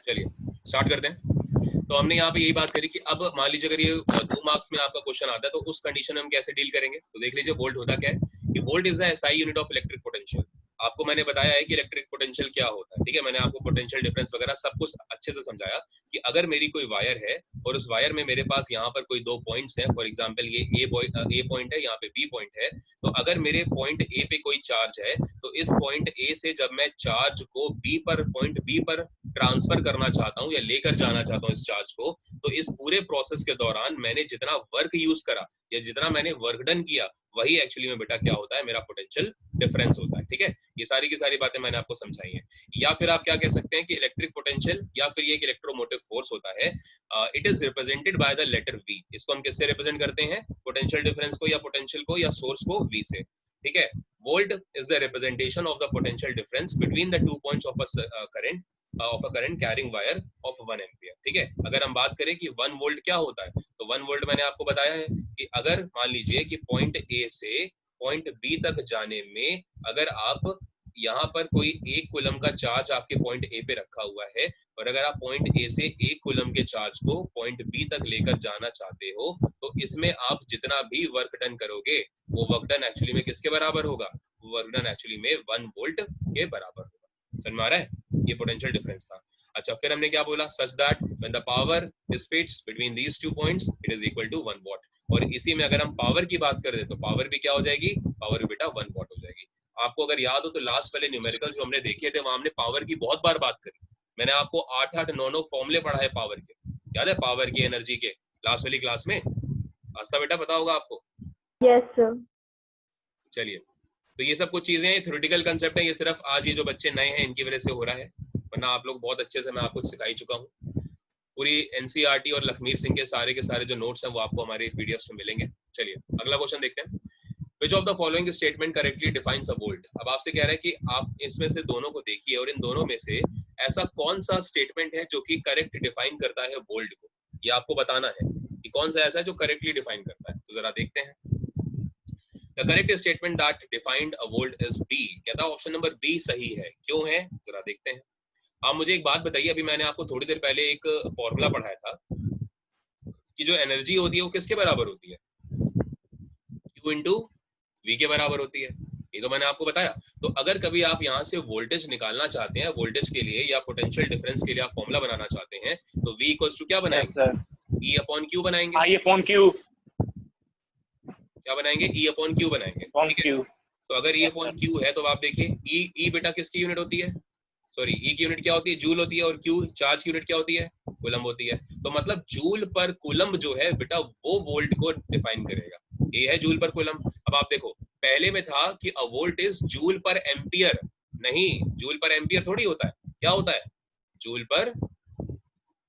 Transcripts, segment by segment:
चलिए स्टार्ट करते हैं। तो हमने यहाँ पे यही बात करी कि अब मान लीजिए अगर ये 2 मार्क्स में आपका क्वेश्चन आता है तो उस कंडीशन में हम कैसे डील करेंगे। तो देख लीजिए वोल्ट होता क्या है कि volt is the SI unit of electric potential. आपको मैंने बताया है कि इलेक्ट्रिक पोटेंशियल क्या होता है, ठीक है। मैंने आपको पोटेंशियल डिफरेंस वगैरह सब कुछ अच्छे से समझाया कि अगर मेरी कोई वायर है और उस वायर में मेरे पास यहाँ पर कोई 2 पॉइंट्स हैं, फॉर एग्जांपल ये ए पॉइंट है, यहाँ पे बी पॉइंट है। तो अगर मेरे पॉइंट ए पे कोई चार्ज है तो इस पॉइंट ए से जब मैं चार्ज को बी पर पॉइंट बी पर ट्रांसफर करना चाहता हूँ या लेकर जाना चाहता हूँ इस चार्ज को, तो इस पूरे प्रोसेस के दौरान मैंने जितना वर्क यूज करा या जितना मैंने वर्क डन किया वही एक्चुअली में बेटा क्या होता है, मेरा पोटेंशियल डिफरेंस होता है, ठीक है। ये सारी की सारी बातें मैंने आपको समझाई हैं। या फिर आप क्या कह सकते हैं कि इलेक्ट्रिक पोटेंशियल या फिर ये एक इलेक्ट्रोमोटिव फोर्स होता है, it is represented by the letter V. इसको हम किससे रिप्रेजेंट करते हैं, पोटेंशियल डिफरेंस को या पोटेंशियल को या सोर्स को वी से, ठीक है। Volt is the representation of the potential difference between the 2 points of a current carrying wire of 1 ampere, ठीक है। अगर हम बात करें कि 1 वोल्ट क्या होता है, तो 1 वोल्ट मैंने आपको बताया है कि अगर मान लीजिए कि पॉइंट ए से पॉइंट बी तक जाने में अगर आप यहाँ पर कोई 1 कूलम का चार्ज आपके पॉइंट ए पे रखा हुआ है और अगर आप पॉइंट ए से 1 कूलम के चार्ज को पॉइंट बी तक लेकर जाना चाहते हो तो इसमें आप जितना भी वर्क डन करोगे वो वर्क डन एक्चुअली में किसके बराबर होगा, वर्क डन एक्चुअली में 1 वोल्ट के बराबर होगा। समझ में आ रहा है, ये पोटेंशियल डिफरेंस था। अच्छा, फिर हमने क्या बोला, such that when the power dissipates between these 2 points it is equal to 1 watt. और इसी में अगर हम पावर की बात करें तो पावर भी क्या हो जाएगी, पावर भी बेटा 1 वॉट हो जाएगी। आपको अगर याद हो तो लास्ट वाले न्यूमेरिकल जो हमने देखे थे वहां हमने पावर की बहुत बार बात करी। मैंने आपको 8-8 9-9 फॉर्मूले पढ़ाए पावर के, याद है, पावर की, एनर्जी के, लास्ट वाली क्लास में। आस्था बेटा पता होगा आपको? Yes sir. चलिए, तो ये सब कुछ चीजें थ्योरेटिकल कंसेप्ट है, ये सिर्फ आज ये जो बच्चे नए हैं इनकी वजह से हो रहा है, वरना आप लोग बहुत अच्छे से मैं आपको सिखा ही चुका हूँ। पूरी एनसीईआरटी और लखमीर सिंह के सारे जो नोट्स हैं वो आपको हमारे पीडीएफ्स में मिलेंगे। चलिए अगला क्वेश्चन देखते हैं। Which of the following statement correctly defines a volt? अब आपसे कह रहा है कि आप इसमें से दोनों को देखिए और इन दोनों में से ऐसा कौन सा स्टेटमेंट है जो कि करेक्ट डिफाइन करता है वोल्ट को, ये आपको बताना है कि कौन सा ऐसा है जो करेक्टली डिफाइन करता है। तो जरा देखते हैं। The correct statement that defined a volt is B। कहता है ऑप्शन नंबर बी सही है, क्यों है जरा देखते हैं। आप मुझे एक बात बताइए, अभी मैंने आपको थोड़ी देर पहले एक फॉर्मूला पढ़ाया था कि जो एनर्जी होती है वो किसके बराबर होती है, Q इंटू V के बराबर होती है, ये तो मैंने आपको बताया। तो अगर कभी आप यहाँ से वोल्टेज निकालना चाहते हैं, वोल्टेज के लिए या पोटेंशियल डिफरेंस के लिए आप फॉर्मूला बनाना चाहते हैं तो V इक्वल्स टू क्या बनाएंगे, E अपॉन Q बनाएंगे। I अपॉन Q, क्या बनाएंगे, E अपॉन Q बनाएंगे, ठीक है। तो अगर E अपॉन Q है तो आप देखिए E बेटा किसकी यूनिट होती है, सॉरी E की यूनिट क्या होती है, जूल होती है, और Q चार्ज की यूनिट क्या होती है, कूलम होती है। तो मतलब जूल पर कूलम जो है बेटा वो वोल्ट को डिफाइन करेगा, ये है जूल पर कूलम। अब आप देखो पहले में था कि a volt is joule per ampere, नहीं जूल पर एम्पियर थोड़ी होता है, क्या होता है, जूल पर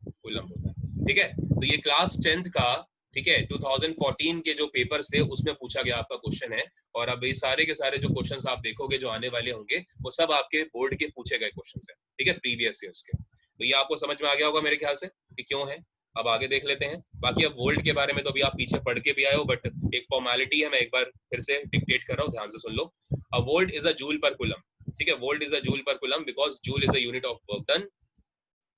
कूलम होता है, ठीक है। तो ये क्लास 10th का, ठीक है, 2014 के जो पेपर्स थे उसमें पूछा गया आपका क्वेश्चन है। और अब ये सारे के सारे जो क्वेश्चंस आप देखोगे जो आने वाले होंगे वो सब आपके बोर्ड के पूछे गए क्वेश्चंस हैं, ठीक है, प्रीवियस ईयर्स के। तो ये आपको समझ में आ गया होगा मेरे ख्याल से कि क्यों है। अब आगे देख लेते हैं। बाकी अब वोल्ट के बारे में तो अभी आप पीछे पढ़ के भी आए हो, बट एक फॉर्मेलिटी है, मैं एक बार फिर से डिक्टेट कर रहा हूँ, ध्यान से सुन लो। A volt is a joule per coulomb, ठीक है, volt is a joule per coulomb because joule is a unit of work done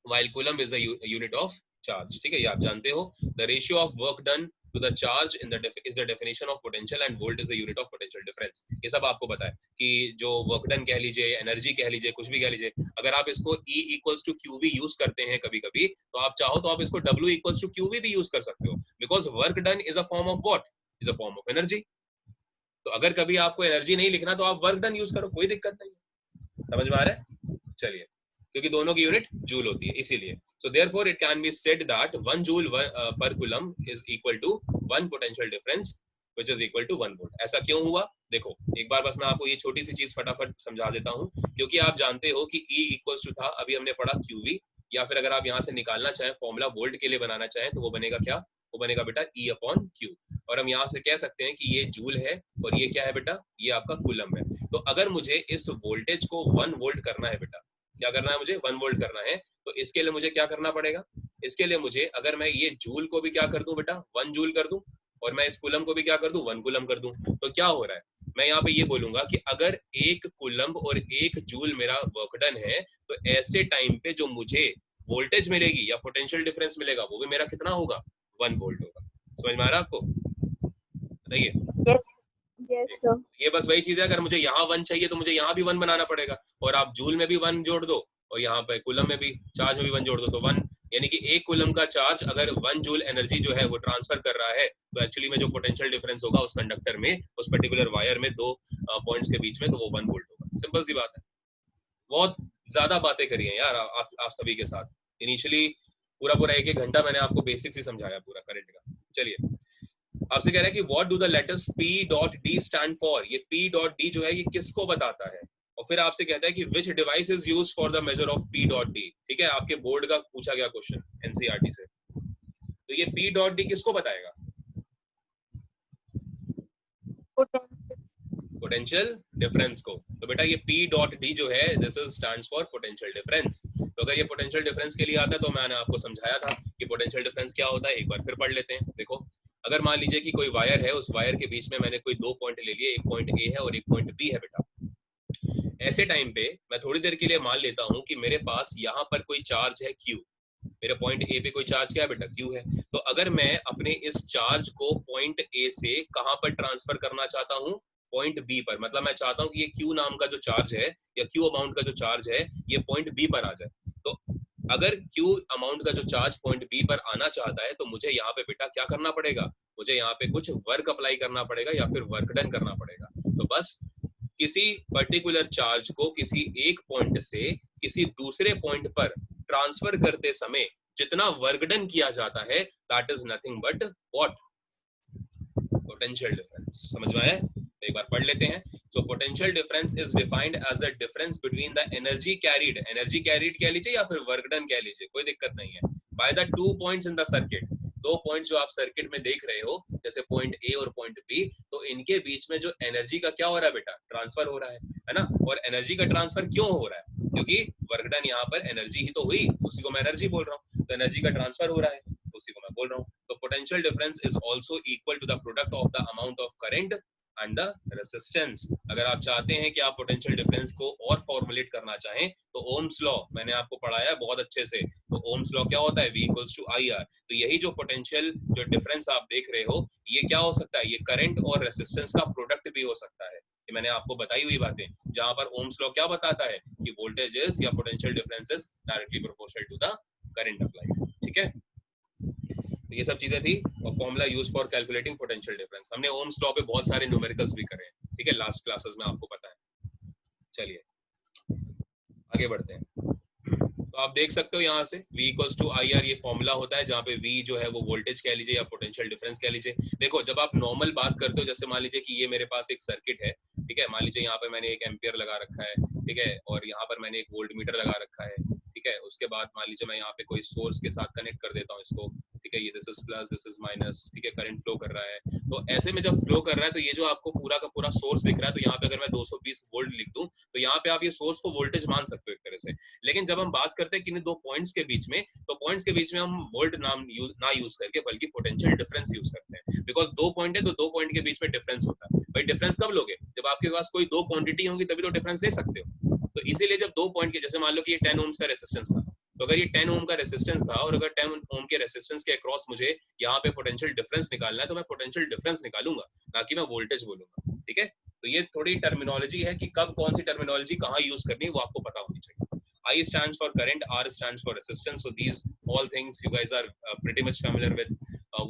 while coulomb is a unit of charge, ठीक है, ये आप जानते हो। the ratio of work done to the charge in the is the definition of potential and volt is a unit of potential difference। ये सब आपको पता है कि जो वर्क डन कह लीजिए, एनर्जी कह लीजिए, कुछ भी कह लीजिए, अगर आप इसको E equals to QV use करते हैं कभी कभी, तो आप चाहो तो आप इसको W equals to QV भी यूज कर सकते हो, because work done is a form of what, is a form of energy. तो अगर कभी आपको एनर्जी नहीं लिखना तो आप वर्क डन यूज करो, कोई दिक्कत नहीं है। समझ में आ रहा है? चलिए, क्योंकि दोनों की यूनिट जूल होती है इसीलिए। So therefore it can be said that 1 joule per coulomb is equal to 1 potential difference which is equal to 1 volt. ऐसा क्यों हुआ, देखो एक बार बस मैं आपको ये छोटी सी चीज फटाफट समझा देता हूँ, क्योंकि आप जानते हो कि E इक्वल्स टू था, अभी हमने पढ़ा QV, या फिर अगर आप यहाँ से निकालना चाहें फॉर्मूला वोल्ट के लिए बनाना चाहें तो वो बनेगा क्या, वो बनेगा बेटा E अपॉन Q। और हम यहाँ से कह सकते हैं कि ये जूल है और ये क्या है बेटा, ये आपका कूलम है। तो अगर मुझे इस वोल्टेज को 1 वोल्ट करना है बेटा, क्या करना है मुझे, 1 वोल्ट करना है, तो इसके लिए मुझे क्या करना पड़ेगा, इसके लिए मुझे अगर मैं ये जूल को भी क्या कर दूं बेटा, 1 जूल कर दूं, और मैं इस कूलम को भी क्या कर दूं, 1 कूलम कर दूं, तो क्या हो रहा है, मैं यहाँ पे ये बोलूंगा कि अगर 1 कूलम और 1 जूल मेरा वर्क डन है तो ऐसे टाइम पे जो मुझे वोल्टेज मिलेगी या पोटेंशियल डिफरेंस मिलेगा वो भी मेरा कितना होगा, 1 वोल्ट होगा। समझ में आ रहा है आपको? बताइए। Yes sir. ये बस वही चीज है, अगर मुझे यहाँ 1 चाहिए तो मुझे यहाँ भी 1 बनाना पड़ेगा, और आप जूल में भी 1 जोड़ दो और यहाँ पे कूलम में भी, चार्ज में भी 1 जोड़ दो तो 1, यानी कि 1 कूलम का चार्ज अगर 1 जूल एनर्जी जो है वो ट्रांसफर कर रहा है, तो एक्चुअली में जो पोटेंशियल डिफरेंस होगा उस कंडक्टर में, उस पर्टिकुलर वायर में 2 पॉइंट्स के बीच में, तो वो 1 वोल्ट होगा। सिंपल सी बात है। बहुत ज्यादा बातें करी हैं यार आप सभी के साथ। इनिशियली पूरा 1-1 घंटा मैंने आपको बेसिक्स ही समझाया पूरा करंट का। चलिए, आपसे कह रहा है कि what do the letters P dot D stand for. ये P डॉट D जो है ये किसको बताता है, और फिर आपसे कहता है कि विच device is used for the measure of P dot D। ठीक है, आपके बोर्ड का पूछा गया क्वेश्चन NCERT से। तो ये P डॉट D किसको बताएगा? पोटेंशियल डिफरेंस को। तो बेटा ये P डॉट D जो है this is stands for potential difference. तो अगर ये पोटेंशियल डिफरेंस के लिए आता है तो मैंने आपको समझाया था कि पोटेंशियल डिफरेंस क्या होता है, एक बार फिर पढ़ लेते हैं। देखो, अगर मान लीजिए कि कोई वायर है, उस वायर के बीच में मैंने कोई 2 पॉइंट ले लिए, एक पॉइंट A है और एक पॉइंट B है बेटा। ऐसे टाइम पे मैं थोड़ी देर के लिए मान लेता हूं कि मेरे पास यहाँ पर कोई चार्ज है Q। मेरे पॉइंट A पे कोई चार्ज क्या है बेटा? Q है। तो अगर मैं अपने इस चार्ज को पॉइंट A से कहां पर ट्रांसफर करना चाहता हूं? पॉइंट B पर। मतलब मैं चाहता हूं कि ये Q नाम का जो चार्ज है या Q अमाउंट का जो चार्ज है ये पॉइंट B पर आ जाए। तो अगर Q अमाउंट का जो चार्ज पॉइंट B पर आना चाहता है तो मुझे यहाँ पे बेटा क्या करना पड़ेगा? मुझे यहाँ पे कुछ वर्क अप्लाई करना पड़ेगा या फिर वर्क डन करना पड़ेगा। तो बस किसी पर्टिकुलर चार्ज को किसी एक पॉइंट से किसी दूसरे पॉइंट पर ट्रांसफर करते समय जितना वर्क डन किया जाता है that is nothing but what? Potential difference. समझ में आया? एक बार पढ़ लेते हैं। So potential difference is defined as the difference between the energy carried कह लीजिए या फिर वर्क डन कह लीजिए, कोई दिक्कत नहीं है, by the 2 points in the circuit. 2 point जो आप सर्किट में देख रहे हो, जैसे पॉइंट A और पॉइंट B, तो इनके बीच में जो एनर्जी का क्या हो रहा है बेटा? ट्रांसफर हो रहा है ना। और एनर्जी का ट्रांसफर क्यों हो रहा है? क्योंकि वर्क डन यहाँ पर एनर्जी ही तो हुई, उसी को मैं एनर्जी बोल रहा हूँ। तो एनर्जी का ट्रांसफर हो रहा है, उसी को मैं बोल रहा हूँ। तो potential difference is also equal to the product of the amount of current and the resistance. अगर आप चाहते हैं कि आप पोटेंशियल डिफरेंस को और फॉर्मुलेट करना चाहें तो ओम्स लॉ मैंने आपको पढ़ाया बहुत अच्छे से। तो ओम्स लॉ क्या होता है? V equals to IR। तो यही जो पोटेंशियल जो डिफरेंस आप देख रहे हो ये क्या हो सकता है? ये करंट और रेजिस्टेंस का प्रोडक्ट भी हो सकता है। ये मैंने आपको बताई हुई बातें, जहां पर ओम्स लॉ क्या बताता है कि वोल्टेज इज या potential difference is directly proportional to the current applied. ठीक है, तो ये सब चीजें थी और formula use for calculating potential difference. हमने ओम्स लॉ पे बहुत सारे न्यूमेरिकल्स भी करे हैं, ठीक है, लास्ट क्लासेस में आपको पता है। चलिए आगे बढ़ते हैं। तो आप देख सकते हो यहाँ से V इक्वल्स टू IR ये फॉर्मूला होता है, जहाँ पे V जो है वो वोल्टेज कह लीजिए या पोटेंशियल डिफरेंस कह लीजिए। देखो, जब आप नॉर्मल बात करते हो, जैसे मान लीजिए कि ये मेरे पास एक सर्किट है, ठीक है, मान लीजिए यहाँ पे मैंने एक एम्पियर लगा रखा है, ठीक है, और यहाँ पर मैंने एक वोल्ट मीटर लगा रखा है, ठीक है। उसके बाद मान लीजिए मैं यहाँ पे कोई सोर्स के साथ कनेक्ट कर देता हूँ इसको, ठीक है, ये this is plus this is minus, ठीक है, करंट फ्लो कर रहा है। तो ऐसे में जब फ्लो कर रहा है तो ये जो आपको पूरा का पूरा सोर्स दिख रहा है, तो यहाँ पे अगर मैं 220 वोल्ट लिख दूं तो यहाँ पे आप ये सोर्स को वोल्टेज मान सकते हो एक तरह से। लेकिन जब हम बात करते हैं किन्हीं 2 पॉइंट्स के बीच में, तो पॉइंट्स के बीच में हम वोल्ट नाम ना यूज करके बल्कि पोटेंशियल डिफरेंस यूज करते हैं। बिकॉज 2 पॉइंट है तो 2 पॉइंट के बीच में डिफरेंस होता है। भाई डिफरेंस कब लोगे? जब आपके पास कोई 2 क्वांटिटी होंगी तभी तो डिफरेंस ले सकते हो। तो इसीलिए जब 2 पॉइंट के, जैसे मान लो कि ये 10 ओम्स का रेजिस्टेंस था, तो अगर ये 10 ओम का रेजिस्टेंस था और अगर 10 ओम के रेजिस्टेंस के अक्रॉस मुझे यहाँ पे पोटेंशियल डिफरेंस निकालना है, तो मैं पोटेंशियल डिफरेंस निकालूंगा, ना कि मैं वोल्टेज बोलूंगा। ठीक है, तो ये थोड़ी टर्मिनोलॉजी है कि कब कौन सी टर्मिनोलॉजी कहाँ यूज करनी है वो आपको पता होनी चाहिए। I stands for current, R stands for resistance. So these all things you guys are pretty much familiar with.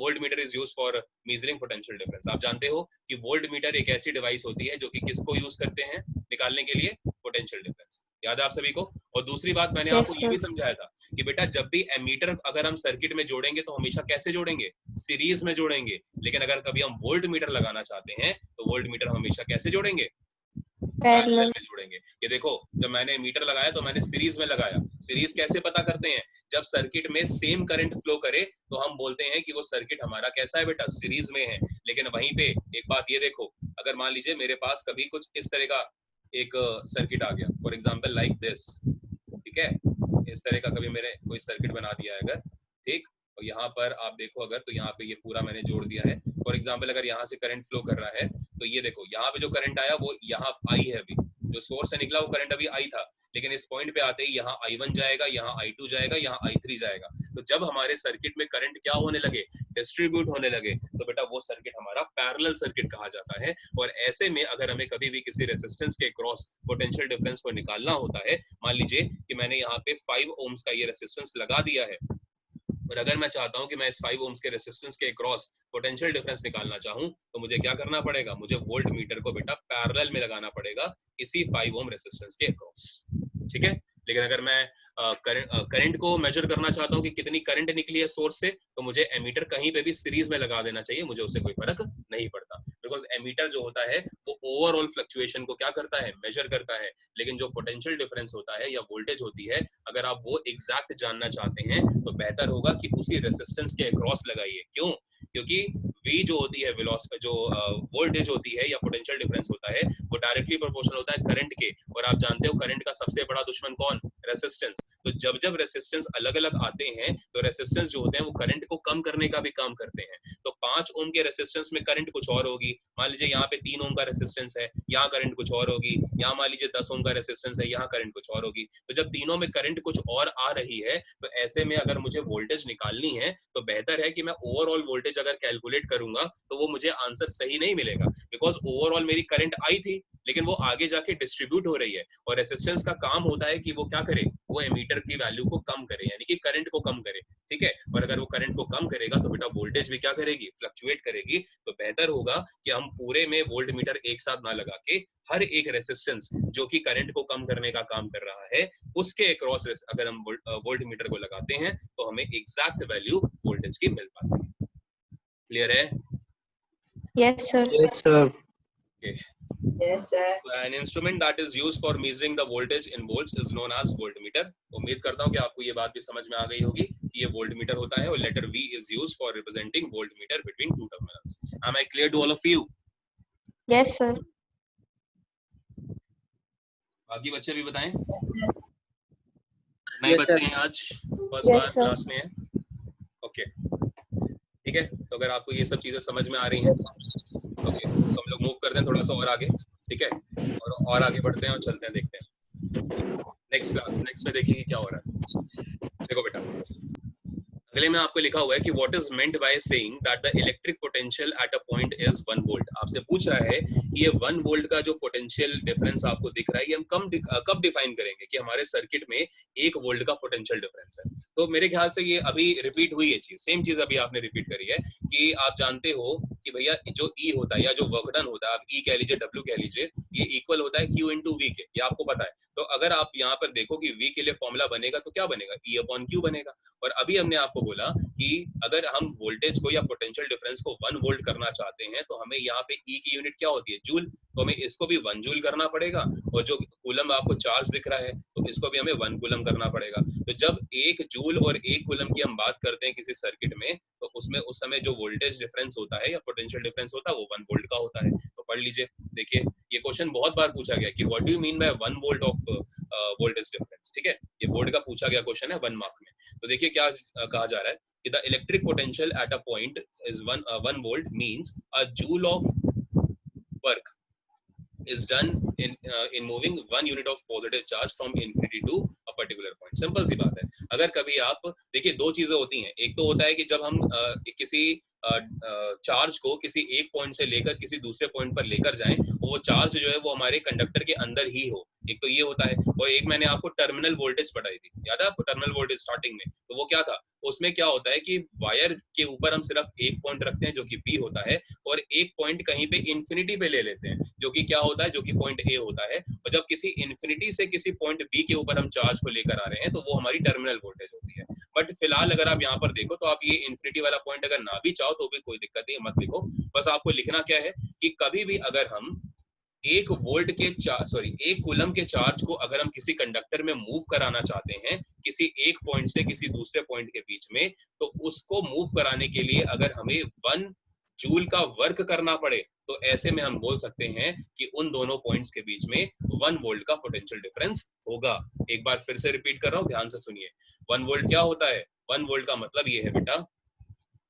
Voltmeter is used for measuring potential difference. आप जानते हो कि वोल्टमीटर एक ऐसी डिवाइस होती है जो कि किसको यूज करते हैं निकालने के लिए? Potential difference. याद है आप सभी को? और दूसरी बात मैंने आपको ये भी समझाया था कि बेटा जब भी एमीटर अगर हम सर्किट में जोड़ेंगे तो हमेशा कैसे जोड़ेंगे? सीरीज में जोड़ेंगे। लेकिन अगर कभी हम वोल्टमीटर लगाना चाहते हैं तो वोल्टमीटर हमेशा कैसे जोड़ेंगे? पैरेलल में जोड़ेंगे। ये देखो, जब मैंने मीटर लगाया तो मैंने सीरीज में लगाया। सीरीज कैसे पता करते हैं? जब सर्किट में सेम करंट फ्लो करे तो हम बोलते हैं कि वो सर्किट हमारा कैसा है बेटा? सीरीज में है। लेकिन वहीं पे एक बात ये देखो, अगर मान लीजिए मेरे पास कभी कुछ इस तरह का एक सर्किट आ गया, फॉर एग्जाम्पल लाइक दिस, ठीक है, इस तरह का कभी मैंने कोई सर्किट बना दिया है अगर, ठीक, और यहाँ पर आप देखो अगर, तो यहाँ पे ये पूरा मैंने जोड़ दिया है। फॉर एग्जाम्पल अगर यहाँ से करंट फ्लो कर रहा है तो ये देखो यहाँ पे जो करंट आया वो यहाँ आई है, अभी जो सोर्स से निकला वो करंट अभी आई था, लेकिन इस पॉइंट पे आते ही यहाँ I1 जाएगा, यहाँ I2 जाएगा, यहाँ I3 जाएगा। तो जब हमारे सर्किट में करंट क्या होने लगे, डिस्ट्रीब्यूट होने लगे, तो बेटा वो सर्किट हमारा पैरेलल सर्किट कहा जाता है। और ऐसे में अगर हमें कभी भी किसी रेजिस्टेंस के क्रॉस पोटेंशियल डिफरेंस को निकालना होता है, मान लीजिए कि मैंने यहाँ पे 5 ओम्स का ये रेजिस्टेंस लगा दिया है, और अगर मैं चाहता हूं कि मैं इस 5 ओम्स के रेजिस्टेंस के क्रॉस पोटेंशियल डिफरेंस निकालना चाहूं, तो मुझे क्या करना पड़ेगा, मुझे वोल्ट मीटर को बेटा पैरेलल में लगाना पड़ेगा इसी 5 ओम रेजिस्टेंस के क्रॉस। ठीक है। लेकिन अगर मैं करंट को मेजर करना चाहता हूं कि कितनी करंट निकली है सोर्स से, तो मुझे एमीटर कहीं पे भी सीरीज में लगा देना चाहिए, मुझे उससे कोई फर्क नहीं पड़ता, बिकॉज एमीटर जो होता है वो ओवरऑल फ्लक्चुएशन को क्या करता है, मेजर करता है। लेकिन जो पोटेंशियल डिफरेंस होता है या वोल्टेज होती है, अगर आप वो एग्जैक्ट जानना चाहते हैं तो बेहतर होगा कि उसी रेजिस्टेंस के अक्रॉस लगाइए। क्यों? क्योंकि V जो होती है जो वोल्टेज होती है या पोटेंशियल डिफरेंस होता है, वो डायरेक्टली प्रोपोर्शनल होता है करंट के, और आप जानते हो करंट का सबसे बड़ा दुश्मन कौन, रेजिस्टेंस। तो जब जब रेजिस्टेंस अलग अलग आते हैं, तो रेजिस्टेंस जो होते हैं वो करंट को कम करने का भी काम करते हैं। तो 5 ओम के रेजिस्टेंस में करंट कुछ और होगी, मान लीजिए यहाँ पे 3 ओम का रेजिस्टेंस है, यहाँ करंट कुछ और होगी, यहाँ मान लीजिए 10 ओम का रेजिस्टेंस है, यहाँ करंट कुछ और होगी। तो जब तीनों में करंट कुछ और आ रही है, तो ऐसे में अगर मुझे वोल्टेज निकालनी है, तो बेहतर है कि मैं ओवरऑल वोल्टेज अगर कैलकुलेट करूंगा तो वो मुझे आंसर सही नहीं मिलेगा, बिकॉज ओवरऑल मेरी करंट आई थी, लेकिन वो आगे जाके डिस्ट्रीब्यूट हो रही है। और रेजिस्टेंस का काम होता है कि वो क्या करे, वो एमीटर की वैल्यू को कम करे, यानी कि करंट को कम करे। ठीक है। और अगर वो करंट को कम करेगा तो बेटा वोल्टेज भी क्या करेगी, फ्लक्चुएट करेगी। तो बेहतर होगा कि हम पूरे में वोल्ट मीटर एक साथ ना लगा के हर एक रेजिस्टेंस जो कि करंट को कम करने का काम कर रहा है, उसके अक्रॉस अगर हम वोल्ट मीटर को लगाते हैं, तो हमें एग्जैक्ट वैल्यू वोल्टेज की मिल पाती है। क्लियर है? Yes, sir. Yes, sir. Okay. Yes, sir. An instrument that is used for measuring the voltage in volts is known as voltmeter. उम्मीद करता हूँ कि आपको ये बात भी समझ में आ गई होगी कि ये वोल्टमीटर होता है, और letter V is used for representing voltmeter between two terminals. Am I clear to all of you? Yes, sir. बाकी बच्चे भी बताएं। Yes, नए बच्चे sir. हैं आज फर्स्ट Yes, बार sir. क्लास में है। ओके ठीक है। तो अगर आपको ये सब चीजें समझ में आ रही हैं, ओके, तो हम लोग मूव करते हैं थोड़ा सा और आगे। ठीक है। और आगे बढ़ते हैं और चलते हैं, देखते हैं नेक्स्ट क्लास। नेक्स्ट में देखिए क्या हो रहा है। देखो बेटा, अगले में आपको लिखा हुआ है कि what is meant by saying that the electric potential at a point is 1 volt. आपसे पूछ रहा है कि ये 1 वोल्ट का जो पोटेंशियल डिफरेंस आपको दिख रहा है, ये हम कब डिफाइन करेंगे कि हमारे सर्किट में 1 वोल्ट का पोटेंशियल डिफरेंस है। तो मेरे ख्याल से ये अभी रिपीट हुई है चीज, सेम चीज अभी आपने रिपीट करी है कि आप जानते हो कि भैया जो E होता है या जो वर्क डन होता है, आप E कह लीजिए, W कह लीजिए, ये इक्वल होता है Q इंटू V के, ये आपको पता है। तो अगर आप यहाँ पर देखो कि V के लिए फॉर्मूला बनेगा तो क्या बनेगा, E अपॉन Q बनेगा। और अभी हमने आपको बोला कि अगर हम वोल्टेज को या पोटेंशियल डिफरेंस को 1 वोल्ट करना चाहते हैं, तो हमें यहाँ पे E की यूनिट क्या होती है, जूल, तो हमें इसको भी 1 जूल करना पड़ेगा, और जो कूलम आपको चार्ज दिख रहा है तो इसको भी हमें 1 कूलम करना पड़ेगा। तो जब 1 जूल और 1 कूलम की हम बात करते हैं किसी सर्किट में, तो उसमें उस समय जो वोल्टेज डिफरेंस होता है या पोटेंशियल डिफरेंस होता है वो 1 वोल्ट का होता है। तो पढ़ लीजिए, देखिए ये क्वेश्चन बहुत बार पूछा गया कि what do you mean by 1 volt of voltage difference. ठीक है, ये बोर्ड का पूछा गया क्वेश्चन है 1 मार्क में। तो देखिए क्या कहा जा रहा है कि the electric potential at a point is 1 volt means a joule of work is done in moving 1 unit of positive charge from infinity to a particular point। Simple सी बात है। अगर कभी आप देखिए, दो चीजें होती हैं, एक तो होता है कि जब हम किसी चार्ज को किसी एक पॉइंट से लेकर किसी दूसरे पॉइंट पर लेकर जाएं, वो चार्ज जो है वो हमारे कंडक्टर के अंदर ही हो, एक तो ये होता है। और एक मैंने आपको टर्मिनल वोल्टेज पढ़ाई थी, याद है आपको टर्मिनल वोल्टेज स्टार्टिंग में, तो वो क्या था, उसमें क्या होता है कि वायर के ऊपर हम सिर्फ एक पॉइंट रखते हैं जो कि P होता है, और एक पॉइंट कहीं पे इंफिनिटी पे ले लेते हैं जो कि क्या होता है, जो कि पॉइंट A होता है। और जब किसी इंफिनिटी से किसी पॉइंट B के ऊपर हम चार्ज को लेकर आ रहे हैं, तो वो हमारी टर्मिनल वोल्टेज होती है। बट फिलहाल अगर आप यहाँ पर देखो तो आप ये इंफिनिटी वाला पॉइंट अगर ना भी चाहो तो भी कोई दिक्कत नहीं, मत लिखो। बस आपको लिखना क्या है कि कभी भी अगर हम 1 वोल्ट के 1 कूलम के चार्ज को अगर हम किसी कंडक्टर में मूव कराना चाहते हैं किसी एक पॉइंट से किसी दूसरे पॉइंट के बीच में, तो उसको मूव कराने के लिए अगर हमें 1 जूल का वर्क करना पड़े, तो ऐसे में हम बोल सकते हैं कि उन दोनों पॉइंट्स के बीच में 1 वोल्ट का पोटेंशियल डिफरेंस होगा। एक बार फिर से रिपीट कर रहा हूं, ध्यान से सुनिए। 1 वोल्ट क्या होता है, 1 वोल्ट का मतलब ये है बेटा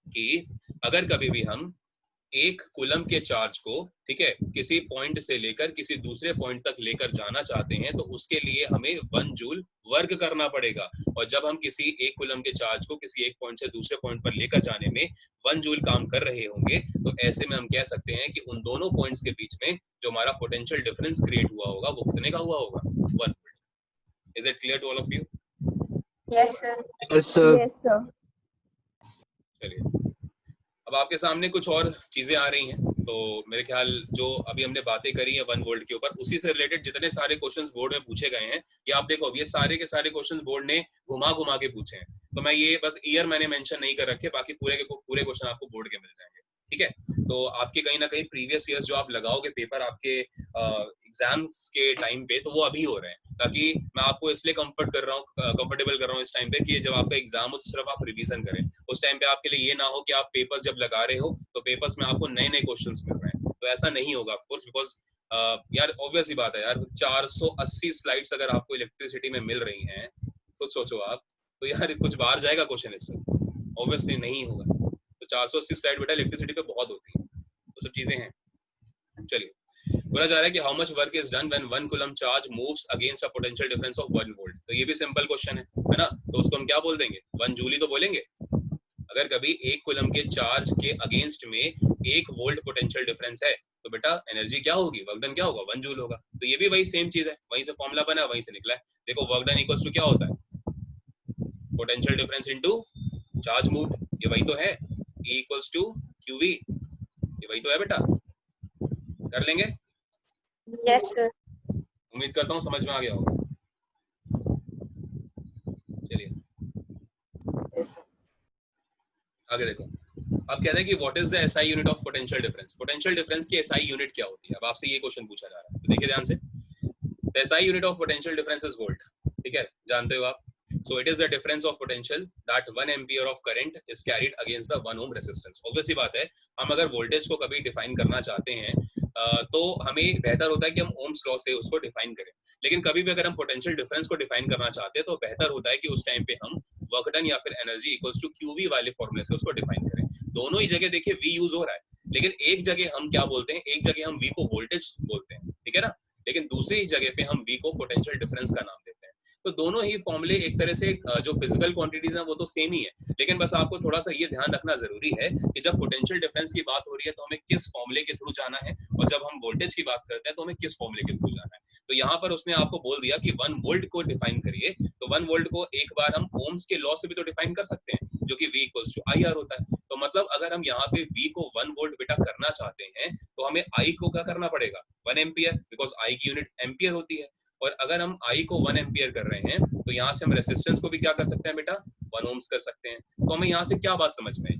कि अगर कभी भी हम एक कूलम के चार्ज को, ठीक है, किसी पॉइंट से लेकर किसी दूसरे पॉइंट तक लेकर जाना चाहते हैं तो उसके लिए हमें 1 जूल वर्क करना पड़ेगा। और जब हम किसी एक कूलम के चार्ज को किसी एक पॉइंट से दूसरे पॉइंट पर लेकर जाने में 1 जूल काम कर रहे होंगे, तो ऐसे में हम कह सकते हैं कि उन दोनों पॉइंट्स के बीच में जो हमारा पोटेंशियल डिफरेंस क्रिएट हुआ होगा वो कितने का हुआ होगा? 1 volt. Is it clear to all of you? Yes, sir. Yes, sir. Yes, sir. चलिए, अब आपके सामने कुछ और चीजें आ रही हैं, तो मेरे ख्याल जो अभी हमने बातें करी है 1 वोल्ट के ऊपर, उसी से रिलेटेड जितने सारे क्वेश्चंस बोर्ड में पूछे गए हैं, ये आप देखो, ये सारे के सारे क्वेश्चंस बोर्ड ने घुमा घुमा के पूछे हैं। तो मैं ये बस ईयर मैंने मेंशन नहीं कर रखे, बाकी पूरे के पूरे क्वेश्चन आपको बोर्ड के मिल जाएंगे, ठीक है। तो आपके कहीं ना कहीं प्रीवियस ईयर्स जो आप लगाओगे पेपर आपके एग्जाम्स के टाइम पे, तो वो अभी हो रहे हैं, ताकि मैं आपको इसलिए कंफर्टेबल कर रहा हूँ इस टाइम पे कि जब आपका एग्जाम हो तो सिर्फ आप रिवीजन करें। उस टाइम पे आपके लिए ये ना हो कि आप पेपर्स जब लगा रहे हो तो पेपर्स में आपको नए नए क्वेश्चंस मिल रहे हैं, तो ऐसा नहीं होगा ऑफ कोर्स, बिकॉज यार ऑब्वियस ही बात है यार, 480 स्लाइड्स अगर आपको इलेक्ट्रिसिटी में मिल रही हैं, खुद सोचो आप, तो यार कुछ बाहर जाएगा क्वेश्चन इससे? ऑब्वियसली नहीं होगा। तो 480 स्लाइड बेटा इलेक्ट्रिसिटी पे बहुत होती है, तो सब चीजें हैं। चलिए, बोला जा रहा है कि how much work is done when 1 coulomb charge moves against a potential difference of 1 volt. तो ये भी सिंपल क्वेश्चन है ना, तो उसको हम क्या बोल देंगे? 1 जूल ही तो बोलेंगे। अगर कभी 1 कूलम के चार्ज के अगेंस्ट में 1 वोल्ट पोटेंशियल डिफरेंस है तो बेटा एनर्जी क्या होगी, वर्क डन क्या होगा? 1 जूल होगा। तो ये भी वही सेम चीज है, वहीं से फॉर्मूला बना, वहीं से निकला है। देखो, वर्क डन इक्वल्स टू क्या होता है? Potential difference into charge moved, ये वही तो है। E इक्वल्स टू QV, ये वही तो है बेटा। कर लेंगे? Yes, sir. उम्मीद करता हूँ समझ में आ गया होगा। चलिए Yes, sir. आगे देखो, अब कहते हैं कि what is the SI unit of potential difference. Potential difference की SI यूनिट क्या होती है? अब आपसे ये क्वेश्चन पूछा जा रहा है, तो देखिए ध्यान से। The SI unit of potential difference is volt, ठीक है, जानते हो आप। So it is the difference of potential that 1 ampere of current is carried against the 1 ohm resistance. Obvious सी बात है, हम अगर वोल्टेज को कभी डिफाइन करना चाहते हैं तो हमें बेहतर होता है कि हम ओम्स लॉ से उसको डिफाइन करें। लेकिन कभी भी अगर हम पोटेंशियल डिफरेंस को डिफाइन करना चाहते हैं तो बेहतर होता है कि उस टाइम पे हम वर्क डन या फिर एनर्जी इक्वल्स टू QV वाले फॉर्मूले से उसको डिफाइन करें। दोनों ही जगह देखिए V यूज हो रहा है, लेकिन एक जगह हम क्या बोलते हैं, एक जगह हम V को वोल्टेज बोलते हैं, ठीक है ना, लेकिन दूसरी जगह पे हम V को पोटेंशियल डिफरेंस का नाम देते हैं। तो दोनों ही फॉर्मूले एक तरह से जो फिजिकल क्वांटिटीज हैं वो तो सेम ही है, लेकिन बस आपको थोड़ा सा ये ध्यान रखना जरूरी है कि जब पोटेंशियल डिफरेंस की बात हो रही है तो हमें किस फॉर्मूले के थ्रू जाना है, और जब हम वोल्टेज की बात करते हैं तो हमें किस फॉर्मूले के थ्रू जाना है। तो यहाँ पर उसने आपको बोल दिया कि 1 वोल्ट को डिफाइन करिए, तो 1 वोल्ट को एक बार हम ओम्स के लॉ से भी तो डिफाइन कर सकते हैं, जो कि V इक्वल्स टू IR होता है। तो मतलब अगर हम यहाँ पे V को 1 वोल्ट बेटा करना चाहते हैं तो हमें I को क्या करना पड़ेगा? 1 एम्पियर, बिकॉज I की यूनिट एम्पियर होती है। और अगर हम I को 1 एम्पियर कर रहे हैं तो यहाँ से हम रेसिस्टेंस को भी क्या कर सकते हैं बेटा? 1 ओम्स कर सकते हैं। तो हमें यहाँ से क्या बात समझ में आई?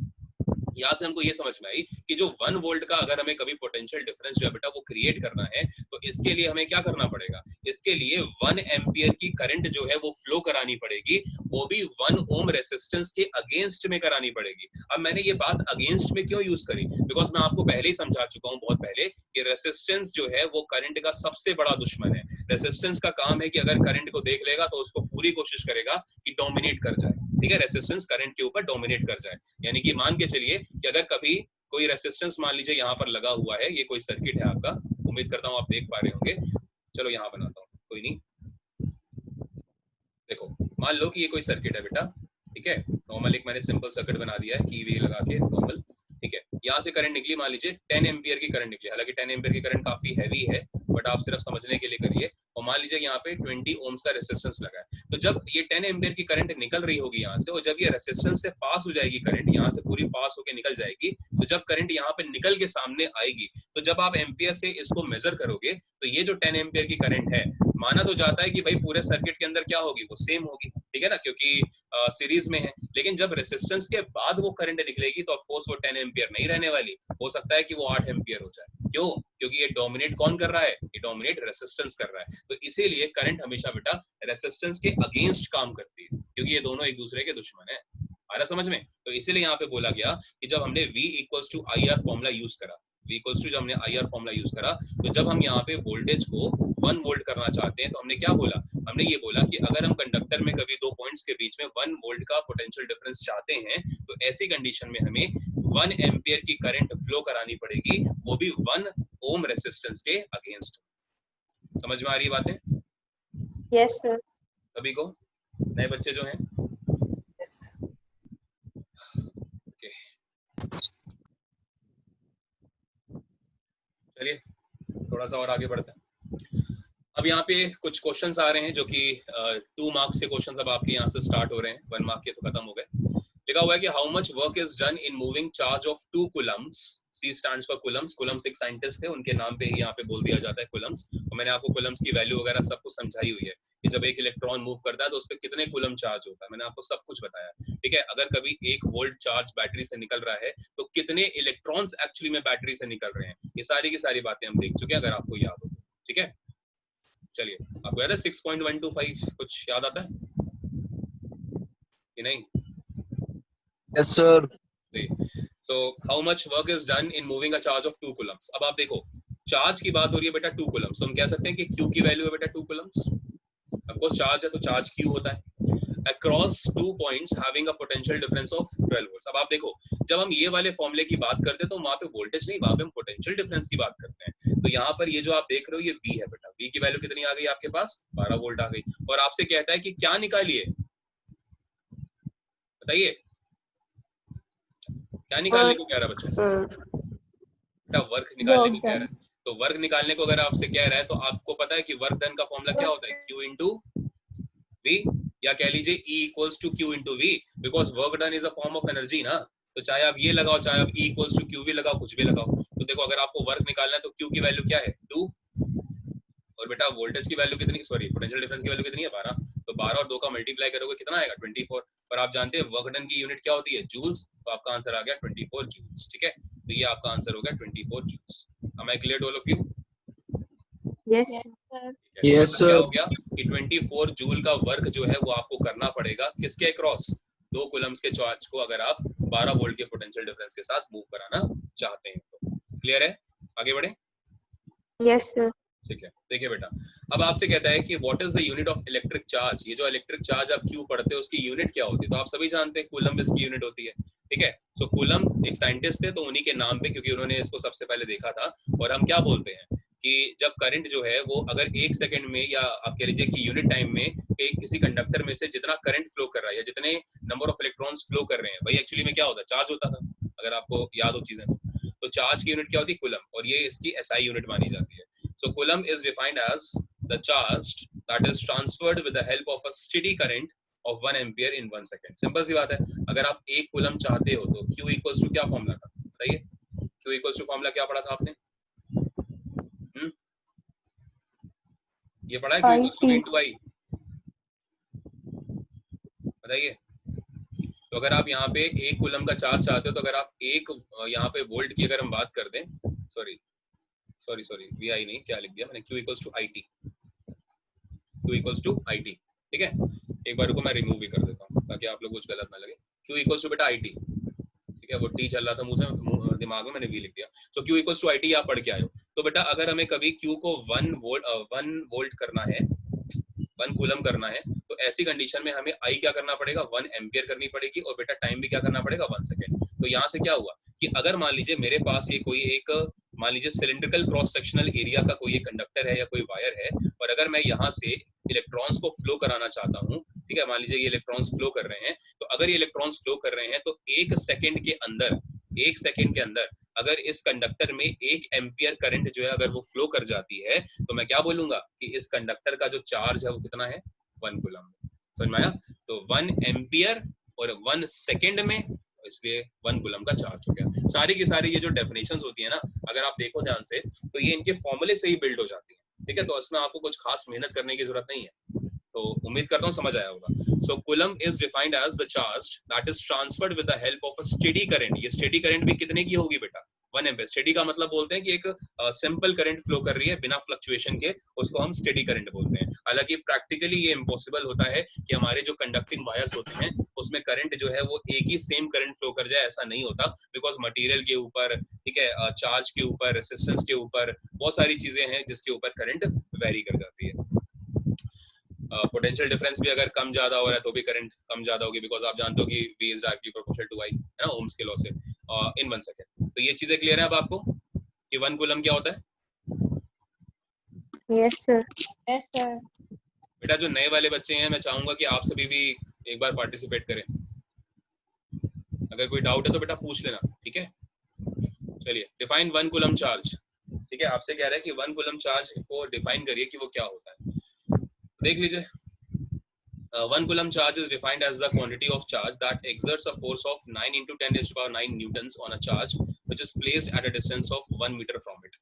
यहाँ से हमको ये समझ में आई कि जो 1 वोल्ट का अगर हमें कभी पोटेंशियल डिफरेंस जो है बेटा वो क्रिएट करना है, तो इसके लिए हमें क्या करना पड़ेगा? इसके लिए 1 एम्पियर की करंट जो है वो फ्लो करानी पड़ेगी, वो भी 1 ओम रेसिस्टेंस के अगेंस्ट में करानी पड़ेगी। अब मैंने ये बात अगेंस्ट में क्यों यूज करी? बिकॉज मैं आपको पहले ही समझा चुका हूँ बहुत पहले कि रेसिस्टेंस जो है वो करंट का सबसे बड़ा दुश्मन है। रेसिस्टेंस का काम है कि अगर करंट को देख लेगा तो उसको पूरी कोशिश करेगा कि डोमिनेट कर जाए, ठीक है, रेसिस्टेंस करंट के ऊपर डोमिनेट कर जाए। यानी कि मान के चलिए कि अगर कभी कोई रेसिस्टेंस मान लीजिए यहाँ पर लगा हुआ है, ये कोई सर्किट है आपका, उम्मीद करता हूँ आप देख पा रहे होंगे, चलो यहाँ बनाता हूँ, कोई नहीं। देखो, मान लो कि ये कोई सर्किट है बेटा, ठीक है, नॉर्मल एक मैंने सिंपल सर्किट बना दिया है, की वी लगा के नॉर्मल, ठीक है। यहाँ से करंट निकली, मान लीजिए 10 एम्पियर की करंट निकली। हालांकि 10 एम्पियर की करंट काफी हैवी है, बट आप सिर्फ समझने के लिए करिए। और मान लीजिए यहाँ पे 20 ओम्स का रेसिस्टेंस लगा है, तो जब ये 10 एम्पियर की करंट निकल रही होगी यहाँ से, और जब ये रेसिस्टेंस से पास हो जाएगी, करंट यहाँ से पूरी पास होके निकल जाएगी, तो जब करंट यहाँ पे निकल के सामने आएगी, तो जब आप एम्पियर से इसको मेजर करोगे तो ये जो 10 एम्पियर की करंट है, माना तो जाता है कि भाई पूरे सर्किट के अंदर क्या होगी, वो सेम होगी, ठीक है ना, क्योंकि सीरीज में है। लेकिन जब रेसिस्टेंस के बाद वो करंट निकलेगी तो ऑफ कोर्स वो 10 एम्पियर नहीं रहने वाली, हो सकता है कि वो 8 एम्पियर हो जाए। क्यों? क्योंकि ये डोमिनेट कौन कर रहा है? ये डोमिनेट रेसिस्टेंस कर रहा है। तो इसीलिए करंट हमेशा बेटा रेसिस्टेंस के अगेंस्ट काम करती है, क्योंकि ये दोनों एक दूसरे के दुश्मन है। आ रहा समझ में? तो इसीलिए यहाँ पे बोला गया कि जब हमने V equals to IR formula use करा, V इक्वल्स टू जब हमने IR फॉर्मूला यूज करा, तो जब हम यहाँ पे वोल्टेज को 1 वोल्ट करना चाहते हैं तो हमने क्या बोला? हमने ये बोला कि अगर हम कंडक्टर में कभी दो पॉइंट्स के बीच में 1 वोल्ट का पोटेंशियल डिफरेंस चाहते हैं, तो ऐसी कंडीशन में हमें 1 एम्पियर की करंट फ्लो करानी पड़ेगी, वो भी 1 ओम रेसिस्टेंस के अगेंस्ट। समझ में आ रही है बातें यस सर। सभी को, नए बच्चे जो हैं? ओके, चलिए थोड़ा सा और आगे बढ़ते हैं। अब यहाँ पे कुछ क्वेश्चंस आ रहे हैं जो कि 2 मार्क्स के क्वेश्चंस अब आपके यहाँ से स्टार्ट हो रहे हैं, 1 मार्क के तो खत्म हो गए। लिखा हुआ है कि how much work is done in moving charge of 2 Coulomb's. C stands for Coulomb's. Coulomb's एक साइंटिस्ट थे, उनके नाम पे ही यहाँ पे बोल दिया जाता है कूलम्स। और मैंने आपको कूलम्स की वैल्यू वगैरह सब कुछ समझाई हुई है कि जब एक इलेक्ट्रॉन मूव करता है तो उस पर कितने कूलम चार्ज होता है, मैंने आपको सब कुछ बताया। ठीक है, अगर कभी 1 वोल्ट चार्ज बैटरी से निकल रहा है तो कितने इलेक्ट्रॉन्स एक्चुअली में बैटरी से निकल रहे हैं, ये सारी की सारी बातें हम देख चुके हैं, अगर आपको याद हो। ठीक है, चलिए आपको याद है 6.125 कुछ याद आता है कि नहीं? Yes, sir. So how much work is done in moving a charge of 2 coulombs? अब आप देखो चार्ज की बात हो रही है बेटा 2 coulombs, तो हम कह सकते हैं कि Q की वैल्यू है बेटा 2 coulombs। ऑफ कोर्स चार्ज है तो चार्ज Q होता है across 2 points having a potential difference of 12 volts। अब आप देखो जब हम ये वाले फॉर्मूले की बात करते हैं तो वहां पे वोल्टेज नहीं, वहां पे हम पोटेंशियल डिफरेंस की बात करते हैं। तो यहाँ पर ये जो आप देख रहे हो ये V है बेटा, V की वैल्यू कितनी आ गई आपके पास? 12 वोल्ट आ गई। और आपसे कहता है कि क्या निकालिए, बताइए क्या निकालने को कह रहा है बच्चों? बेटा वर्क निकालने को कह रहा है। तो वर्क निकालने को अगर आपसे कह रहा है तो आपको पता है कि वर्क डन का फॉर्मूला क्या होता है? Q इंटू V, या कह लीजिए E equals to Q into V, because work done is a form of energy ना। तो चाहे आप ये लगाओ, चाहे आप E इक्वल्स टू Q भी लगाओ, कुछ भी लगाओ। तो देखो अगर आपको वर्क निकालना है तो Q की वैल्यू क्या है? 2, और बेटा वोल्टेज की वैल्यू कितनी, सॉरी पोटेंशियल डिफरेंस की वैल्यू कितनी है? 12। तो 12 और 2 का मल्टीप्लाई करोगे कितना आएगा? 24। और आप जानते हैं वर्क डन की यूनिट क्या होती है? जूल्स। तो आपका आंसर आ गया 24 जूल्स। ठीक है, तो ये आपका आंसर हो गया 24 joules. Am I clear to all of you? Yes Yes, क्या sir. हो गया कि 24 जूल का वर्क जो है वो आपको करना पड़ेगा किसके अक्रॉस? 2 कूलम्स के चार्ज को अगर आप 12 वोल्ट के पोटेंशियल डिफरेंस के साथ मूव कराना चाहते हैं तो। क्लियर है? आगे बढ़े। Yes sir. ठीक है, देखिए बेटा अब आपसे कहता है कि what is the unit of electric charge. ये जो इलेक्ट्रिक चार्ज आप क्यू पढ़ते हैं उसकी यूनिट क्या होती है? तो आप सभी जानते हैं कूलम इसकी यूनिट होती है। ठीक है, सो कूलम एक साइंटिस्ट थे तो उन्हीं के नाम पे, क्योंकि उन्होंने इसको सबसे पहले देखा था। और हम क्या बोलते हैं कि जब करंट जो है वो अगर 1 सेकंड में, या आप कह लीजिए कि यूनिट टाइम में किसी कंडक्टर में से जितना करंट फ्लो कर रहा है या जितने नंबर ऑफ इलेक्ट्रॉन्स फ्लो कर रहे हैं वही एक्चुअली में क्या होता है? चार्ज होता था, अगर आपको याद हो चीजें। तो चार्ज की यूनिट क्या होती है? कूलम, और ये इसकी SI यूनिट मानी जाती है। So coulomb is defined as the charge that is transferred with the help of a steady current of 1 ampere in 1 second। Simple सी बात है, अगर आप 1 कूलम चाहते हो तो Q इक्वल्स टू क्या फॉर्मूला था? बताइए Q इक्वल्स टू फॉर्मूला क्या पढ़ा था आपने? ये पढ़ा है Q equals to V into I? बताइए। तो अगर आप यहाँ पे 1 कूलम का चार्ज चाहते हो तो अगर आप एक यहाँ पे वोल्ट की अगर हम बात कर दें, सॉरी VI नहीं, क्या लिख दिया मैंने? Q equals to IT। Q equals to IT। ठीक है, एक बार रुको मैं रिमूव भी कर देता हूँ ताकि आप लोग कुछ गलत ना लगे। Q इक्वल्स टू बेटा IT। ठीक है, वो T चल रहा था मुंह से, दिमाग में, मैंने V लिख दिया। सो Q इक्वल्स टू IT आप पढ़ के आए हो। तो बेटा अगर हमें कभी Q को 1 वोल्ट करना है, 1 कूलम करना है, तो ऐसी कंडीशन में हमें I क्या करना पड़ेगा? 1 एम्पियर करनी पड़ेगी, और बेटा टाइम भी क्या करना पड़ेगा? 1 सेकेंड। तो यहाँ से क्या हुआ कि अगर मान लीजिए मेरे पास ये कोई एक, मान लीजिए सिलिंड्रिकल क्रॉस सेक्शनल एरिया का कोई एक कंडक्टर है या कोई वायर है, और अगर मैं यहाँ से इलेक्ट्रॉन्स को फ्लो कराना चाहता हूँ, ठीक है, मान लीजिए ये इलेक्ट्रॉन्स फ्लो कर रहे हैं, तो अगर ये इलेक्ट्रॉन्स फ्लो कर रहे हैं तो 1 सेकेंड के अंदर अगर इस कंडक्टर में 1 एम्पियर करंट जो है अगर वो फ्लो कर जाती है, तो मैं क्या बोलूंगा कि इस कंडक्टर का जो चार्ज है वो कितना है? 1 कूलम। समझ में आया? तो 1 एम्पियर और 1 सेकेंड में, इसलिए 1 कूलम का चार्ज हो गया। सारी की सारी ये जो डेफिनेशंस होती है ना, अगर आप देखो ध्यान से तो ये इनके फॉर्मूले से ही बिल्ड हो जाती है। ठीक है, तो इसमें आपको कुछ खास मेहनत करने की जरूरत नहीं है। तो उम्मीद करता हूँ समझ आया होगा। So coulomb is defined as the charge that is transferred with the help of a steady current. ये स्टेडी करंट भी कितने की होगी बेटा? 1 एम्पियर। स्टेडी का मतलब बोलते हैं कि एक सिंपल करंट फ्लो कर रही है बिना फ्लक्चुएशन के, उसको हम स्टेडी करंट बोलते हैं। हालांकि प्रैक्टिकली ये इम्पॉसिबल होता है कि हमारे जो कंडक्टिंग वायर्स होते हैं उसमें करंट जो है वो एक ही सेम करंट फ्लो कर जाए, ऐसा नहीं होता, बिकॉज मटेरियल के ऊपर, ठीक है, चार्ज के ऊपर, रेसिस्टेंस के ऊपर बहुत सारी चीजें हैं जिसके ऊपर करंट वेरी कर जाती है। पोटेंशियल डिफरेंस भी अगर कम ज्यादा हो रहा है तो भी करंट कम ज्यादा होगी, बिकॉज आप जानते हो कि V is directly proportional to I, है ना, ओम्स के लॉ से। in 1 second. तो ये चीजें क्लियर है अब आपको कि 1 कूलम क्या होता है? Yes, sir. Yes, sir. बेटा जो नए वाले बच्चे हैं, मैं चाहूंगा कि आप सभी भी एक बार पार्टिसिपेट करें। अगर कोई डाउट है तो बेटा पूछ लेना, ठीक है? चलिए, डिफाइन 1 कूलम चार्ज। ठीक है, आपसे कह रहा है कि 1 कूलम चार्ज को डिफाइन करिए कि वो क्या होता है। देख लीजिए, 1 coulomb charge is defined as the quantity of charge that exerts a force of 9 into 10 raised to power 9 newtons on a charge which is placed at a distance of 1 meter from it.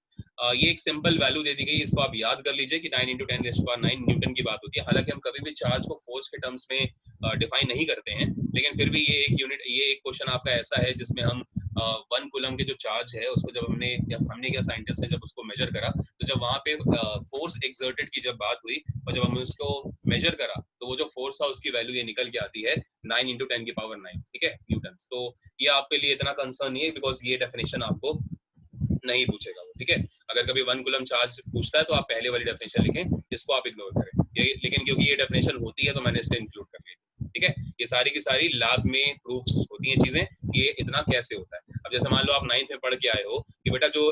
ये एक simple value दे दी गई, इसको आप याद कर लीजिए कि 9 into 10 raised to power 9 Newton की बात होती है। हालांकि हम कभी भी चार्ज को फोर्स के टर्म्स में डिफाइन नहीं करते हैं, लेकिन फिर भी ये एक क्वेश्चन आपका ऐसा है जिसमें हम 1 कूलम के जो चार्ज है उसको जब हमने क्या साइंटिस्ट ने जब उसको मेजर करा, तो जब वहां पे फोर्स एक्सर्टेड की जब बात हुई और जब हमने उसको मेजर करा तो वो जो फोर्स था उसकी वैल्यू ये निकल के आती है 9 into 10 की पावर 9, ठीक है, न्यूटन। तो ये आपके लिए इतना कंसर्न नहीं है बिकॉज ये डेफिनेशन आपको नहीं पूछेगा वो, ठीक है। अगर कभी 1 कूलम चार्ज पूछता है तो आप पहले वाली डेफिनेशन लिखें, इसको आप इग्नोर करें। लेकिन क्योंकि ये डेफिनेशन होती है तो मैंने इसे इंक्लूड कर लिया, ठीक है। ये सारी की सारी लैब में प्रूफ्स होती हैं चीजें कि ये इतना कैसे होता है। अब जैसे मान लो आप 9th में पढ़ के आए हो कि बेटा जो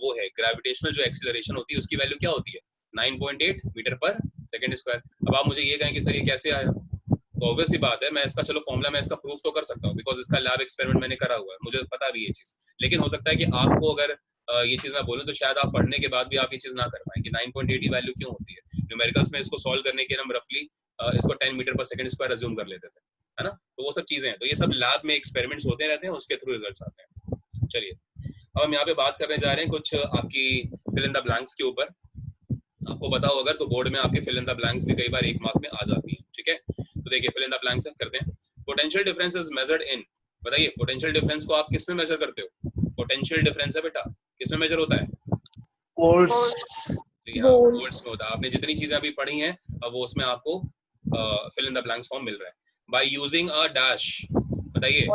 वो है ग्रेविटेशनल जो एक्सीलरेशन होती है उसकी वैल्यू क्या होती है 9.8 मीटर पर सेकंड स्क्वायर। अब आप मुझे ये कहें कि सर ये कैसे आया, तो ऑब्वियस सी बात है मैं इसका चलो फॉर्मूला मैं इसका प्रूफ तो कर सकता हूँ बिकॉज इसका लैब एक्सपेरिमेंट मैंने करा हुआ है, मुझे पता भी ये चीज। लेकिन हो सकता है कि आपको अगर ये चीज मैं बोलूं तो शायद आप पढ़ने के बाद भी आप ये चीज ना कर पाए कि 9.8 वैल्यू क्यों होती है। न्यूमेरिकल्स में इसको सॉल्व करने के हम रफली इसको 10 मीटर पर सेकंड स्क्वायर अज्यूम कर लेते थे, है ना। तो वो सब चीजें हैं, तो ये सब लैब में एक्सपेरिमेंट्स होते रहते हैं, उसके थ्रू रिजल्ट्स आते हैं। चलिए अब हम यहाँ पे बात करने जा रहे हैं कुछ आपकी फिल इन द ब्लैंक्स के ऊपर। आपको पता हो अगर तो बोर्ड में आपके फिल इन द ब्लैंक्स भी कई बार 1 मार्क में आ जाती है, ठीक है। तो देखिए फिल इन द ब्लैंक्स करते हैं। Potential difference is measured in, बताइए पोटेंशियल डिफरेंस को आप किस में मेजर करते हो? पोटेंशियल डिफरेंस है बेटा किस में मेजर होता है? Volts. वोल्ट्स में होता है। आपने जितनी चीजें अभी पढ़ी हैं अब वो उसमें आपको fill in the blanks form मिल रहा है। बाय यूजिंग अ डैश, बताइए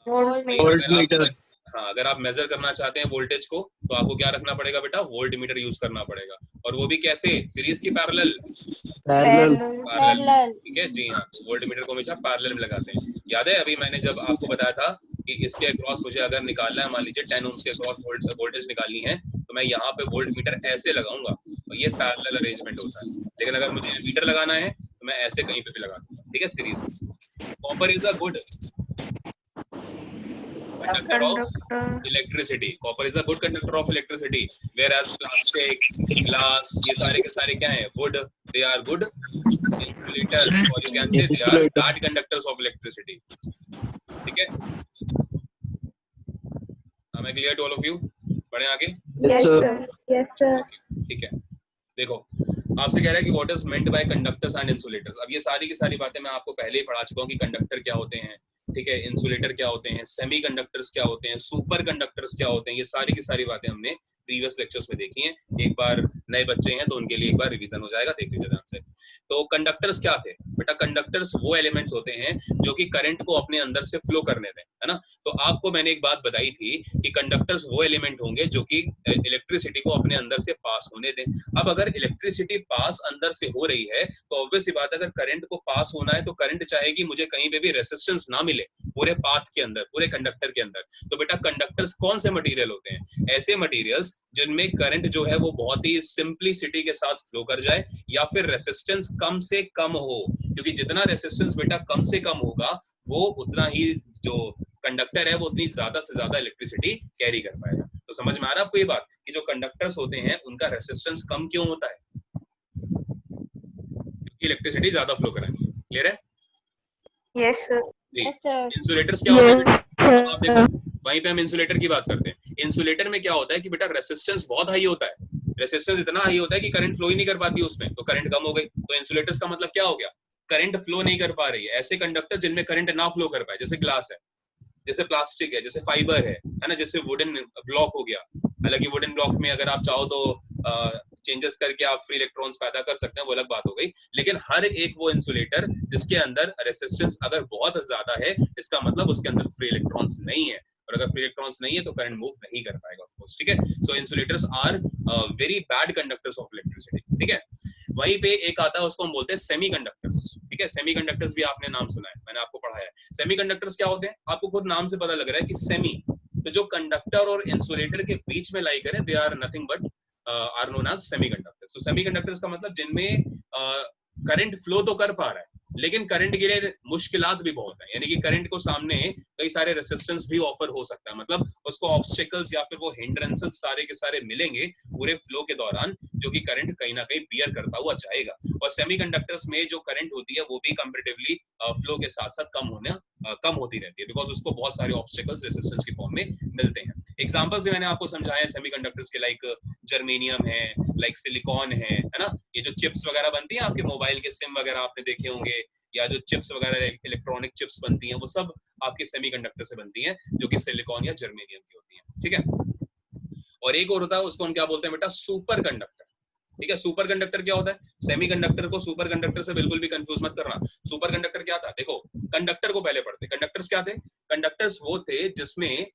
Voltmeter. हाँ, अगर आप मेजर करना चाहते हैं वोल्टेज को तो आपको क्या रखना पड़ेगा बेटा? वोल्ट मीटर यूज करना पड़ेगा, और वो भी कैसे? सीरीज की पैरेलल, ठीक है जी हाँ। वोल्ट मीटर को हमेशा पैरेलल में लगाते हैं। याद है अभी मैंने जब आपको बताया था कि इसके अक्रॉस मुझे अगर निकालना है, मान लीजिए 10 ओम्स के अक्रॉस वोल्टेज निकालनी है तो मैं यहाँ पे वोल्ट मीटर ऐसे लगाऊंगा, तो ये पैरेलल अरेंजमेंट होता है। लेकिन अगर मुझे मीटर लगाना है तो मैं ऐसे कहीं पे भी लगा दूंगा, ठीक है, सीरीज में। Copper is a good conductor of electricity. Copper is a good conductor of electricity, whereas plastic, glass, ये सारे के सारे क्या हैं? Wood, they are good insulators, or you can say they are bad conductors of electricity. ठीक है? Am I clear to all of you? बढ़े आगे? Yes, sir. Yes, sir. ठीक है। देखो आपसे कह रहा है कि what is meant by conductors and insulators। अब ये सारी की सारी बातें मैं आपको पहले ही पढ़ा चुका हूँ कि कंडक्टर क्या होते हैं, ठीक है, इंसुलेटर क्या होते हैं, सेमी कंडक्टर्स क्या होते हैं, सुपर कंडक्टर्स क्या होते हैं। ये सारी की सारी बातें हमने प्रीवियस लेक्चर्स में देखी हैं। एक बार नए बच्चे हैं तो उनके लिए एक बार रिवीजन हो जाएगा, देख लीजिए ध्यान से। तो कंडक्टर्स क्या थे बेटा? कंडक्टर्स वो एलिमेंट्स होते हैं जो कि करंट को अपने अंदर से फ्लो करने दें, है ना। तो आपको मैंने एक बात बताई थी कि कंडक्टर्स वो एलिमेंट होंगे जो कि इलेक्ट्रिसिटी को अपने अंदर से पास होने दें। अब अगर इलेक्ट्रिसिटी पास अंदर से हो रही है तो ऑब्वियस सी बात है, अगर करंट को पास होना है तो करंट चाहेगी मुझे कहीं पे भी रेजिस्टेंस ना मिले पूरे पाथ के अंदर, पूरे कंडक्टर के अंदर। तो बेटा कंडक्टर्स कौन से मटेरियल होते हैं? ऐसे मटेरियल्स जिनमें करंट जो है वो बहुत ही सिंपलिसिटी के साथ फ्लो कर जाए, या फिर रेजिस्टेंस कम से कम हो, क्योंकि जितना रेजिस्टेंस बेटा कम से कम होगा वो उतना ही जो कंडक्टर है वो उतनी ज्यादा से ज्यादा इलेक्ट्रिसिटी कैरी कर पाएगा। तो समझ में आ रहा है आपको ये बात कि जो कंडक्टर्स होते हैं उनका रेजिस्टेंस कम क्यों होता है? क्योंकि इलेक्ट्रिसिटी ज्यादा फ्लो कराएंगे। क्लियर है? Yes, sir. इंसुलेटर्स क्या होते हैं? आप देखो वहीं पे हम इंसुलेटर की बात करते हैं। इंसुलेटर में क्या होता है कि बेटा रेजिस्टेंस बहुत हाई होता है, रेजिस्टेंस इतना हाई होता है कि करंट फ्लो ही नहीं कर पाती उसमें, तो करंट कम हो गई। तो इंसुलेटर्स का मतलब क्या हो गया? करंट फ्लो नहीं कर पा रही है। ऐसे कंडक्टर जिनमें करंट ना फ्लो कर पाए, जैसे ग्लास है, जैसे प्लास्टिक है, जैसे फाइबर है ना, जैसे वुडन ब्लॉक हो गया। हालांकि वुडन ब्लॉक में अगर आप चाहो तो चेंजेस करके आप फ्री इलेक्ट्रॉन्स पैदा कर सकते हैं, वो अलग बात हो गई। लेकिन हर एक वो इंसुलेटर जिसके अंदर रेजिस्टेंस अगर बहुत ज्यादा है, इसका मतलब उसके अंदर फ्री इलेक्ट्रॉन्स नहीं है, और अगर फ्री इलेक्ट्रॉन्स नहीं है तो करंट मूव नहीं कर पाएगा ऑफ कोर्स, ठीक है। So insulators are very bad conductors of electricity, ठीक है। वहीं पे एक आता है उसको हम बोलते हैं सेमी कंडक्टर्स, ठीक है, सेमीकंडक्टर्स भी आपने नाम सुना है, मैंने आपको पढ़ाया है। सेमीकंडक्टर्स क्या होते हैं, आपको खुद नाम से पता लग रहा है कि सेमी, तो जो कंडक्टर और इंसुलेटर के बीच में लाई करें, they are nothing but are known as semiconductors. तो सेमीकंडक्टर्स का मतलब जिनमें करंट फ्लो तो कर पा रहा है, लेकिन करंट के लिए मुश्किलात भी बहुत है, यानी कि करंट को सामने कई सारे रेसिस्टेंस भी ऑफर हो सकता है, मतलब उसको ऑब्स्टेकल्स या फिर वो हिंड्रेंसेस सारे के सारे मिलेंगे पूरे फ्लो के दौरान, जो कि करंट कहीं ना कहीं बियर करता हुआ जाएगा। और सेमीकंडक्टर्स में जो करंट होती है वो भी कंपैरेटिवली फ्लो के साथ साथ कम होती रहती है, बिकॉज उसको बहुत सारे ऑब्स्टेकल्स रेसिस्टेंस की फॉर्म में मिलते हैं। एग्जांपल्स मैंने आपको समझाया सेमीकंडक्टर्स के, लाइक जर्मेनियम है, लाइक सिलिकॉन है ना, ये जो चिप्स वगैरह बनती है आपके मोबाइल के सिम वगैरह आपने देखे होंगे, या जो चिप्स वगैरह इलेक्ट्रॉनिक चिप्स बनती हैं वो सब आपके सेमीकंडक्टर से बनती हैं, जो कि सिलिकॉन या जर्मेनियम की होती हैं, ठीक है। और एक और होता है, उसको हम क्या बोलते हैं बेटा, सुपर कंडक्टर, ठीक है। सुपर कंडक्टर क्या होता है, सेमीकंडक्टर को सुपर कंडक्टर से बिल्कुल भी कंफ्यूज मत करना। सुपर कंडक्टर क्या था, देखो कंडक्टर को पहले पढ़ते, कंडक्टर्स क्या थे, कंडक्टर्स वो थे जिसमें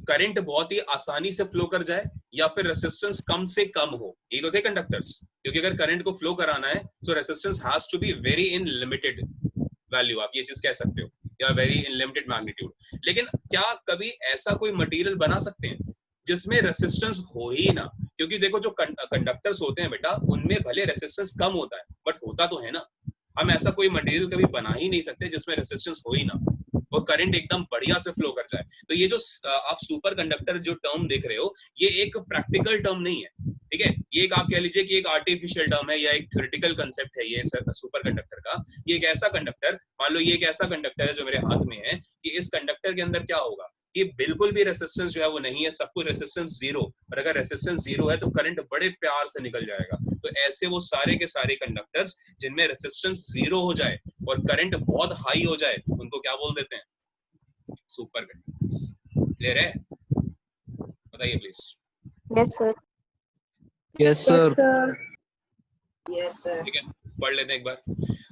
करंट बहुत ही आसानी से फ्लो कर जाए या फिर रेसिस्टेंस कम से कम हो, ये तो थे कंडक्टर्स। क्योंकि अगर करंट को फ्लो कराना है तो resistance has to be very in limited value, आप ये चीज कह सकते हो, या वेरी इन लिमिटेड मैग्नीट्यूड। लेकिन क्या कभी ऐसा कोई मटेरियल बना सकते हैं जिसमें रेसिस्टेंस हो ही ना, क्योंकि देखो जो कंडक्टर्स होते हैं बेटा, उनमें भले रेसिस्टेंस कम होता है बट होता तो है ना। हम ऐसा कोई मटेरियल कभी बना ही नहीं सकते जिसमें रेसिस्टेंस हो ही ना, वो करंट एकदम बढ़िया से फ्लो कर जाए। तो ये जो आप सुपर कंडक्टर जो टर्म देख रहे हो, ये एक प्रैक्टिकल टर्म नहीं है, ठीक है, ये एक आप कह लीजिए कि एक आर्टिफिशियल टर्म है या एक थ्योरेटिकल कंसेप्ट है ये सुपर कंडक्टर का। ये एक ऐसा कंडक्टर, मान लो ये एक ऐसा कंडक्टर है जो मेरे हाथ में है, कि इस कंडक्टर के अंदर क्या होगा कि बिल्कुल भी रेसिस्टेंस जो है वो नहीं है, सब कुछ रेसिस्टेंस जीरो, और अगर रेसिस्टेंस जीरो है तो करंट बड़े प्यार से निकल जाएगा। तो ऐसे वो सारे के सारे कंडक्टर्स जिनमें रेसिस्टेंस जीरो हो जाए और करंट बहुत हाई हो जाए, उनको क्या बोल देते हैं, सुपर कंडक्टर्स। क्लियर है, बताइए please. Yes, sir. Yes, sir. Yes, sir. ठीक है, पढ़ लेते हैं एक बार।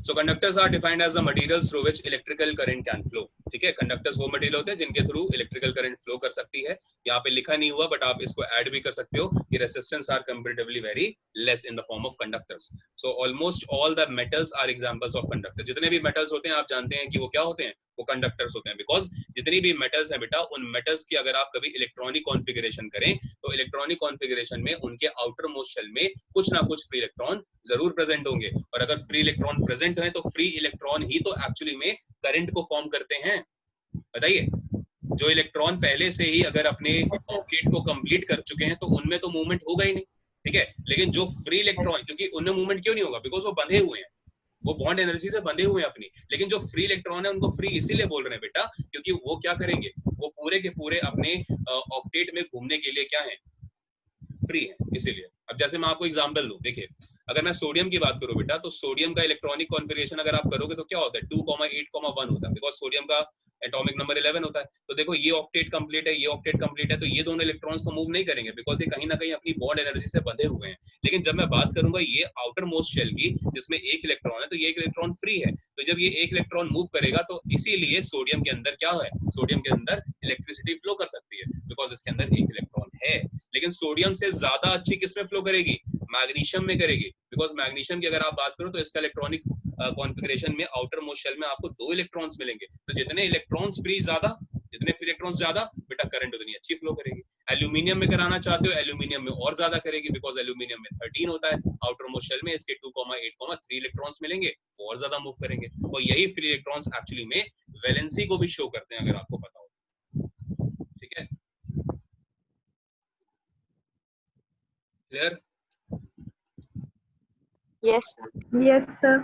So conductors are defined as the materials through which electrical current can flow. ठीक है, कंडक्टर्स वो मटेरियल होते हैं जिनके थ्रू इलेक्ट्रिकल करंट फ्लो कर सकती है। यहाँ पे लिखा नहीं हुआ बट आप इसको ऐड भी कर सकते हो कि resistance are comparatively very less in the form of conductors. So almost all the metals are examples of conductor. जितने भी मेटल्स होते हैं आप जानते हैं कि वो क्या होते हैं, वो कंडक्टर्स होते हैं, बिकॉज जितनी भी मेटल्स हैं बेटा, उन मेटल्स की अगर आप कभी इलेक्ट्रॉनिक कॉन्फ़िगरेशन करें तो इलेक्ट्रॉनिक कॉन्फ़िगरेशन में उनके आउटर मोस्ट शेल में कुछ ना कुछ फ्री इलेक्ट्रॉन जरूर प्रेजेंट होंगे, और अगर फ्री इलेक्ट्रॉन प्रेजेंट है तो फ्री इलेक्ट्रॉन ही तो एक्चुअली में करंट को फॉर्म करते हैं। बताइए, जो इलेक्ट्रॉन पहले से ही अगर अपने ऑर्बिट को कंप्लीट कर चुके हैं तो उनमें तो मूवमेंट होगा ही नहीं, ठीक है। लेकिन जो फ्री इलेक्ट्रॉन, क्योंकि उनमें मूवमेंट क्यों नहीं होगा, बिकॉज वो बंधे हुए हैं, वो बॉन्ड एनर्जी से बंधे हुए हैं अपनी। लेकिन जो फ्री इलेक्ट्रॉन है उनको फ्री इसीलिए बोल रहे हैं बेटा, क्योंकि वो क्या करेंगे, वो पूरे के पूरे अपने ऑक्टेट में घूमने के लिए क्या है, फ्री है, इसीलिए। अब जैसे मैं आपको एग्जांपल दूं, देखिए अगर मैं सोडियम की बात करूं बेटा, तो सोडियम का इलेक्ट्रॉनिक कॉन्फ़िगरेशन अगर आप करोगे तो क्या होता है, 2,8,1 होता है, बिकॉज सोडियम का एटॉमिक नंबर 11 होता है। तो देखो ये ऑक्टेट कंप्लीट है, ये ऑक्टेट कंप्लीट है, तो ये दोनों इलेक्ट्रॉन्स तो मूव नहीं करेंगे बिकॉज ये कहीं ना कहीं अपनी बॉन्ड एनर्जी से बंधे हुए हैं। लेकिन जब मैं बात करूंगा ये आउटर मोस्ट शेल की, जिसमें एक इलेक्ट्रॉन है, तो ये एक इलेक्ट्रॉन फ्री है, तो जब ये एक इलेक्ट्रॉन मूव करेगा तो इसीलिए सोडियम के अंदर क्या है, सोडियम के अंदर इलेक्ट्रिसिटी फ्लो कर सकती है, बिकॉज इसके अंदर एक इलेक्ट्रॉन है। लेकिन सोडियम से ज्यादा अच्छी किसमें फ्लो करेगी, मैग्नीशियम में करेगी, बिकॉज मैग्नीशियम की अगर आप बात करो तो इसका इलेक्ट्रॉनिक कॉन्फ़िगरेशन में आउटर मोस्ट शेल में आपको 2 इलेक्ट्रॉन्स मिलेंगे। तो जितने इलेक्ट्रॉन्स फ्री ज्यादा, जितने फ्री इलेक्ट्रॉन्स ज्यादा, बेटा करंट उतनी अच्छी फ्लो करेगी। एल्यूमिनियम में कराना चाहते हो, एल्यूमिनियम में और ज्यादा करेगी, बिकॉज एल्यूमिनियम में 13 होता है आउटर मोस्ट शेल में, इसके 2,8,3 इलेक्ट्रॉन्स मिलेंगे, वो और ज्यादा मूव करेंगे। और यही फ्री इलेक्ट्रॉन्स एक्चुअली में वैलेंसी को भी शो करते हैं, अगर आपको पता हो, ठीक है। Clear? Yes, sir. Yes, sir.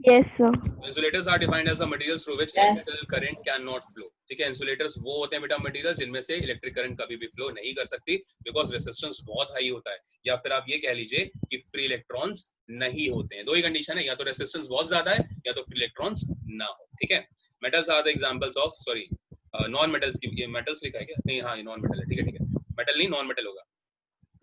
Yes, sir. Insulators are defined as the materials through which electrical current cannot flow. ठीक है, इंसुलेटर्स वो होते हैं बेटा मटेरियल जिनमें से इलेक्ट्रिक करंट कभी भी फ्लो नहीं कर सकती, बिकॉज रेजिस्टेंस बहुत हाई होता है, या फिर आप ये कह लीजिए कि फ्री इलेक्ट्रॉन्स नहीं होते हैं। दो ही कंडीशन है, या तो रेजिस्टेंस बहुत ज्यादा है या तो फ्री इलेक्ट्रॉन्स ना हो, ठीक है। Metals are the examples of, sorry non metals की, ये मेटल्स लिखा है क्या, नहीं हाँ ये नॉन मेटल है, ठीक है ठीक है, मेटल नहीं नॉन मेटल होगा,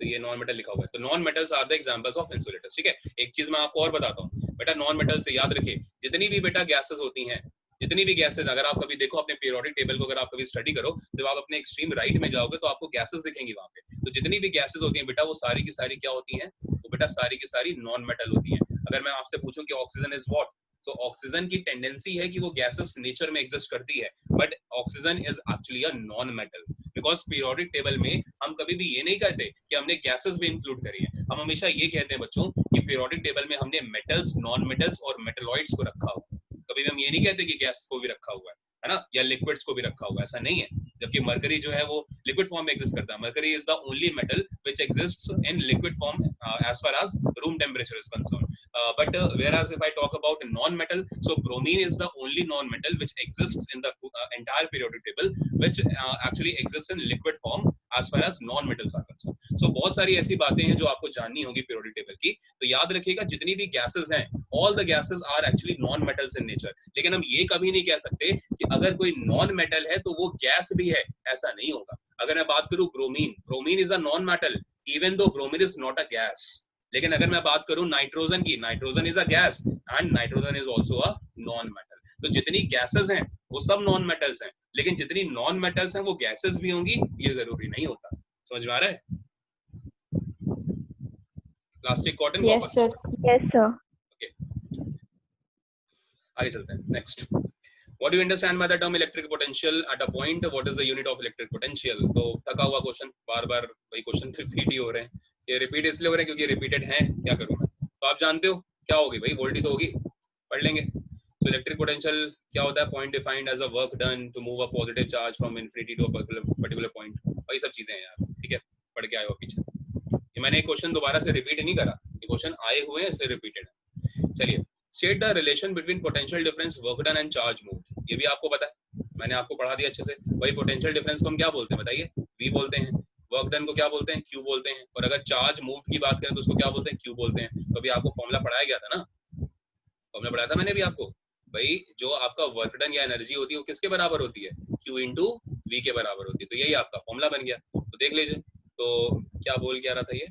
तो ये नॉन मेटल लिखा हुआ है। तो non metals are the examples of insulators, ठीक है। एक चीज मैं आपको और बताता हूँ बेटा, नॉन मेटल से याद रखिए, जितनी भी बेटा गैसेस होती हैं, जितनी भी गैसेस, अगर आप कभी देखो अपने पीरियोडिक टेबल को, अगर आप कभी स्टडी करो, जब आप अपने एक्सट्रीम राइट में जाओगे तो आपको गैसेस दिखेंगी वहां पे। तो जितनी भी गैसेस होती हैं बेटा, वो सारी की सारी क्या होती हैं, वो बेटा सारी की सारी नॉन मेटल होती हैं। अगर मैं आपसे पूछूं कि ऑक्सीजन इज व्हाट, तो ऑक्सीजन की टेंडेंसी है कि वो गैसेस नेचर में एग्जिस्ट करती है, but oxygen is actually a non metal, because periodic table में हम कभी भी ये नहीं कहते कि हमने गैसेस भी इंक्लूड करी है, हम हमेशा ये कहते हैं बच्चों कि पीरियोडिक टेबल में हमने मेटल्स, नॉन मेटल्स और मेटलॉइड्स को रखा हुआ, कभी भी हम ये नहीं कहते कि गैस को भी रखा हुआ है ना, या लिक्विड्स को भी रखा हुआ है, ऐसा नहीं है। जबकि मरकरी जो है वो लिक्विड फॉर्म में एग्जिस्ट करता है, mercury is the only metal which exists in liquid form as far as room temperature is concerned, but whereas if I talk about non metal, so bromine is the only non metal which exists in the entire periodic table, which actually exists in liquid form as far as non metals are concerned. So बहुत सारी ऐसी बातें हैं जो आपको जाननी होगी periodic table की, तो याद रखिएगा जितनी भी gases हैं, all the gases are actually non metals in nature, लेकिन हम ये कभी नहीं कह सकते कि अगर कोई non metal है तो वो गैस भी है, ऐसा नहीं होगा। अगर मैं बात करूं bromine, bromine is a non metal even though bromine is not a gas, लेकिन अगर मैं बात करूं नाइट्रोजन की, nitrogen is a gas and nitrogen is also a non metal. तो जितनी गैसेस हैं वो सब नॉन मेटल्स हैं, लेकिन जितनी नॉन मेटल्स हैं वो गैसेस भी होंगी, ये जरूरी नहीं होता। समझ में आ रहा है? Plastic, cotton, Yes, copper. sir. Yes, sir. Okay, आगे चलते हैं। Next, What do you understand by the term electric potential at a point? What is the unit of electric potential? तो थका हुआ क्वेश्चन, बार बार वही क्वेश्चन रिपीट ही हो रहे हैं। ये रिपीट इसलिए हो रहे हैं क्योंकि रिपीटेड हैं, क्या करूं मैं। तो आप जानते हो क्या होगी भाई, वोल्टी तो होगी, पढ़ लेंगे। तो इलेक्ट्रिक पोटेंशियल क्या होता है? Point defined as a work done to move a positive charge from infinity to a particular point. वही सब चीजें हैं यार, ठीक है, पढ़ के आए हो पीछे। ये मैंने क्वेश्चन दोबारा से रिपीट नहीं करा, ये क्वेश्चन आए हुए हैं इसलिए रिपीटेड है। चलिए, state the relation between potential difference, work done and charge moved। ये भी आपको पता है, मैंने आपको पढ़ा दिया अच्छे से। वही पोटेंशियल डिफरेंस को हम क्या बोलते हैं बताइए? V बोलते हैं। वर्क डन को क्या बोलते हैं? Q बोलते हैं। और अगर चार्ज मूव की बात करें तो उसको क्या बोलते हैं? Q बोलते हैं। तो अभी आपको फॉर्मूला पढ़ाया गया था ना, फॉर्मूला पढ़ाया था मैंने भी आपको। भाई जो आपका वर्क डन या एनर्जी होती है वो किसके बराबर होती है? Q इंटू V के बराबर होती है। तो यही आपका फॉर्मूला बन गया, तो देख लीजिए। तो क्या बोल क्या रहा था ये?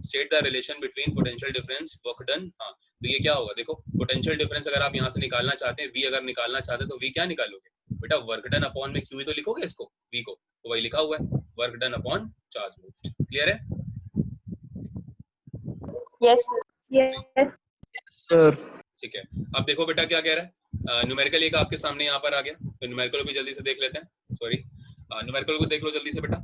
State the relation between potential difference, work done. हाँ, तो ये क्या होगा? देखो, पोटेंशियल डिफरेंस अगर आप यहाँ से निकालना चाहते हैं, V अगर निकालना चाहते हैं, तो V क्या निकालोगे बेटा? वर्क डन अपॉन में Q ही तो लिखोगे इसको, V को, तो वही लिखा हुआ है, work done upon charge moved. Clear है? Yes, sir. Yes. sir. ठीक है, अब देखो बेटा क्या कह रहा है। न्यूमेरिकल एक आपके सामने यहाँ पर आ गया, तो न्यूमेरिकल भी जल्दी से देख लेते हैं। सॉरी, न्यूमेरिकल को देख लो जल्दी से बेटा।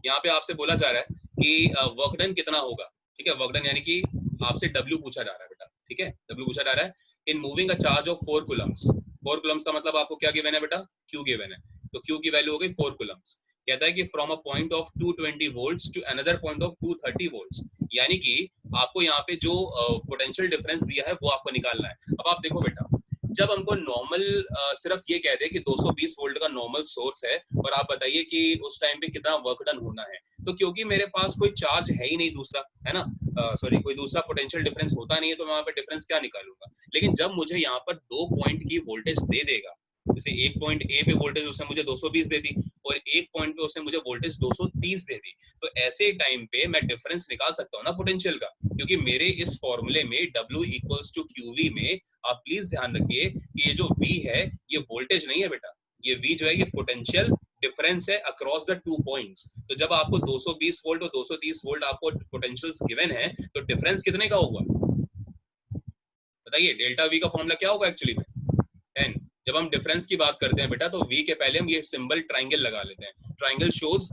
यहाँ पे आपसे बोला जा रहा है कि वर्क डन कितना होगा, ठीक है, वर्क डन यानी कि आपसे W पूछा जा रहा है बेटा, ठीक है, W पूछा जा रहा है in moving a charge of 4 Coulomb's. 4 Coulomb's का मतलब आपको क्या गिवन है बेटा? Q गिवन है, तो Q की वैल्यू हो गई 4 कूलम्स। कहता है कि from a point of 220 volts to another point of 230 volts, यानी कि आपको यहाँ पे जो पोटेंशियल डिफरेंस दिया है वो आपको निकालना है। अब आप देखो बेटा, जब हमको नॉर्मल सिर्फ ये कह दे कि 220 वोल्ट का नॉर्मल सोर्स है और आप बताइए कि उस टाइम पे कितना वर्क डन होना है, तो क्योंकि मेरे पास कोई चार्ज है ही नहीं दूसरा, है ना, सॉरी, कोई दूसरा पोटेंशियल डिफरेंस होता नहीं है, तो मैं वहां पे डिफरेंस क्या निकालूंगा। लेकिन जब मुझे यहाँ पर 2 पॉइंट की वोल्टेज दे देगा, जैसे एक पॉइंट ए पे वोल्टेज उसने मुझे 220 दे दी और एक पॉइंट पे उसने मुझे वोल्टेज 230 दे दी, तो ऐसे टाइम पे मैं डिफरेंस निकाल सकता हूँ ना पोटेंशियल का, क्योंकि मेरे इस फॉर्मूले में W इक्वल्स टू QV में आप प्लीज ध्यान रखिए कि ये जो V है ये वोल्टेज नहीं है बेटा, ये V जो है ये पोटेंशियल डिफरेंस है अक्रॉस द 2 पॉइंट्स। तो जब आपको 220 वोल्ट और 230 वोल्ट आपको पोटेंशियल्स गिवन है, तो डिफरेंस कितने का होगा बताइए? डेल्टा V का फॉर्मूला क्या होगा एक्चुअली में? 10। जब हम डिफरेंस की बात करते हैं बेटा, तो V के पहले हम ये सिंबल ट्राइंगल लगा लेते हैं, ट्राइंगल शोज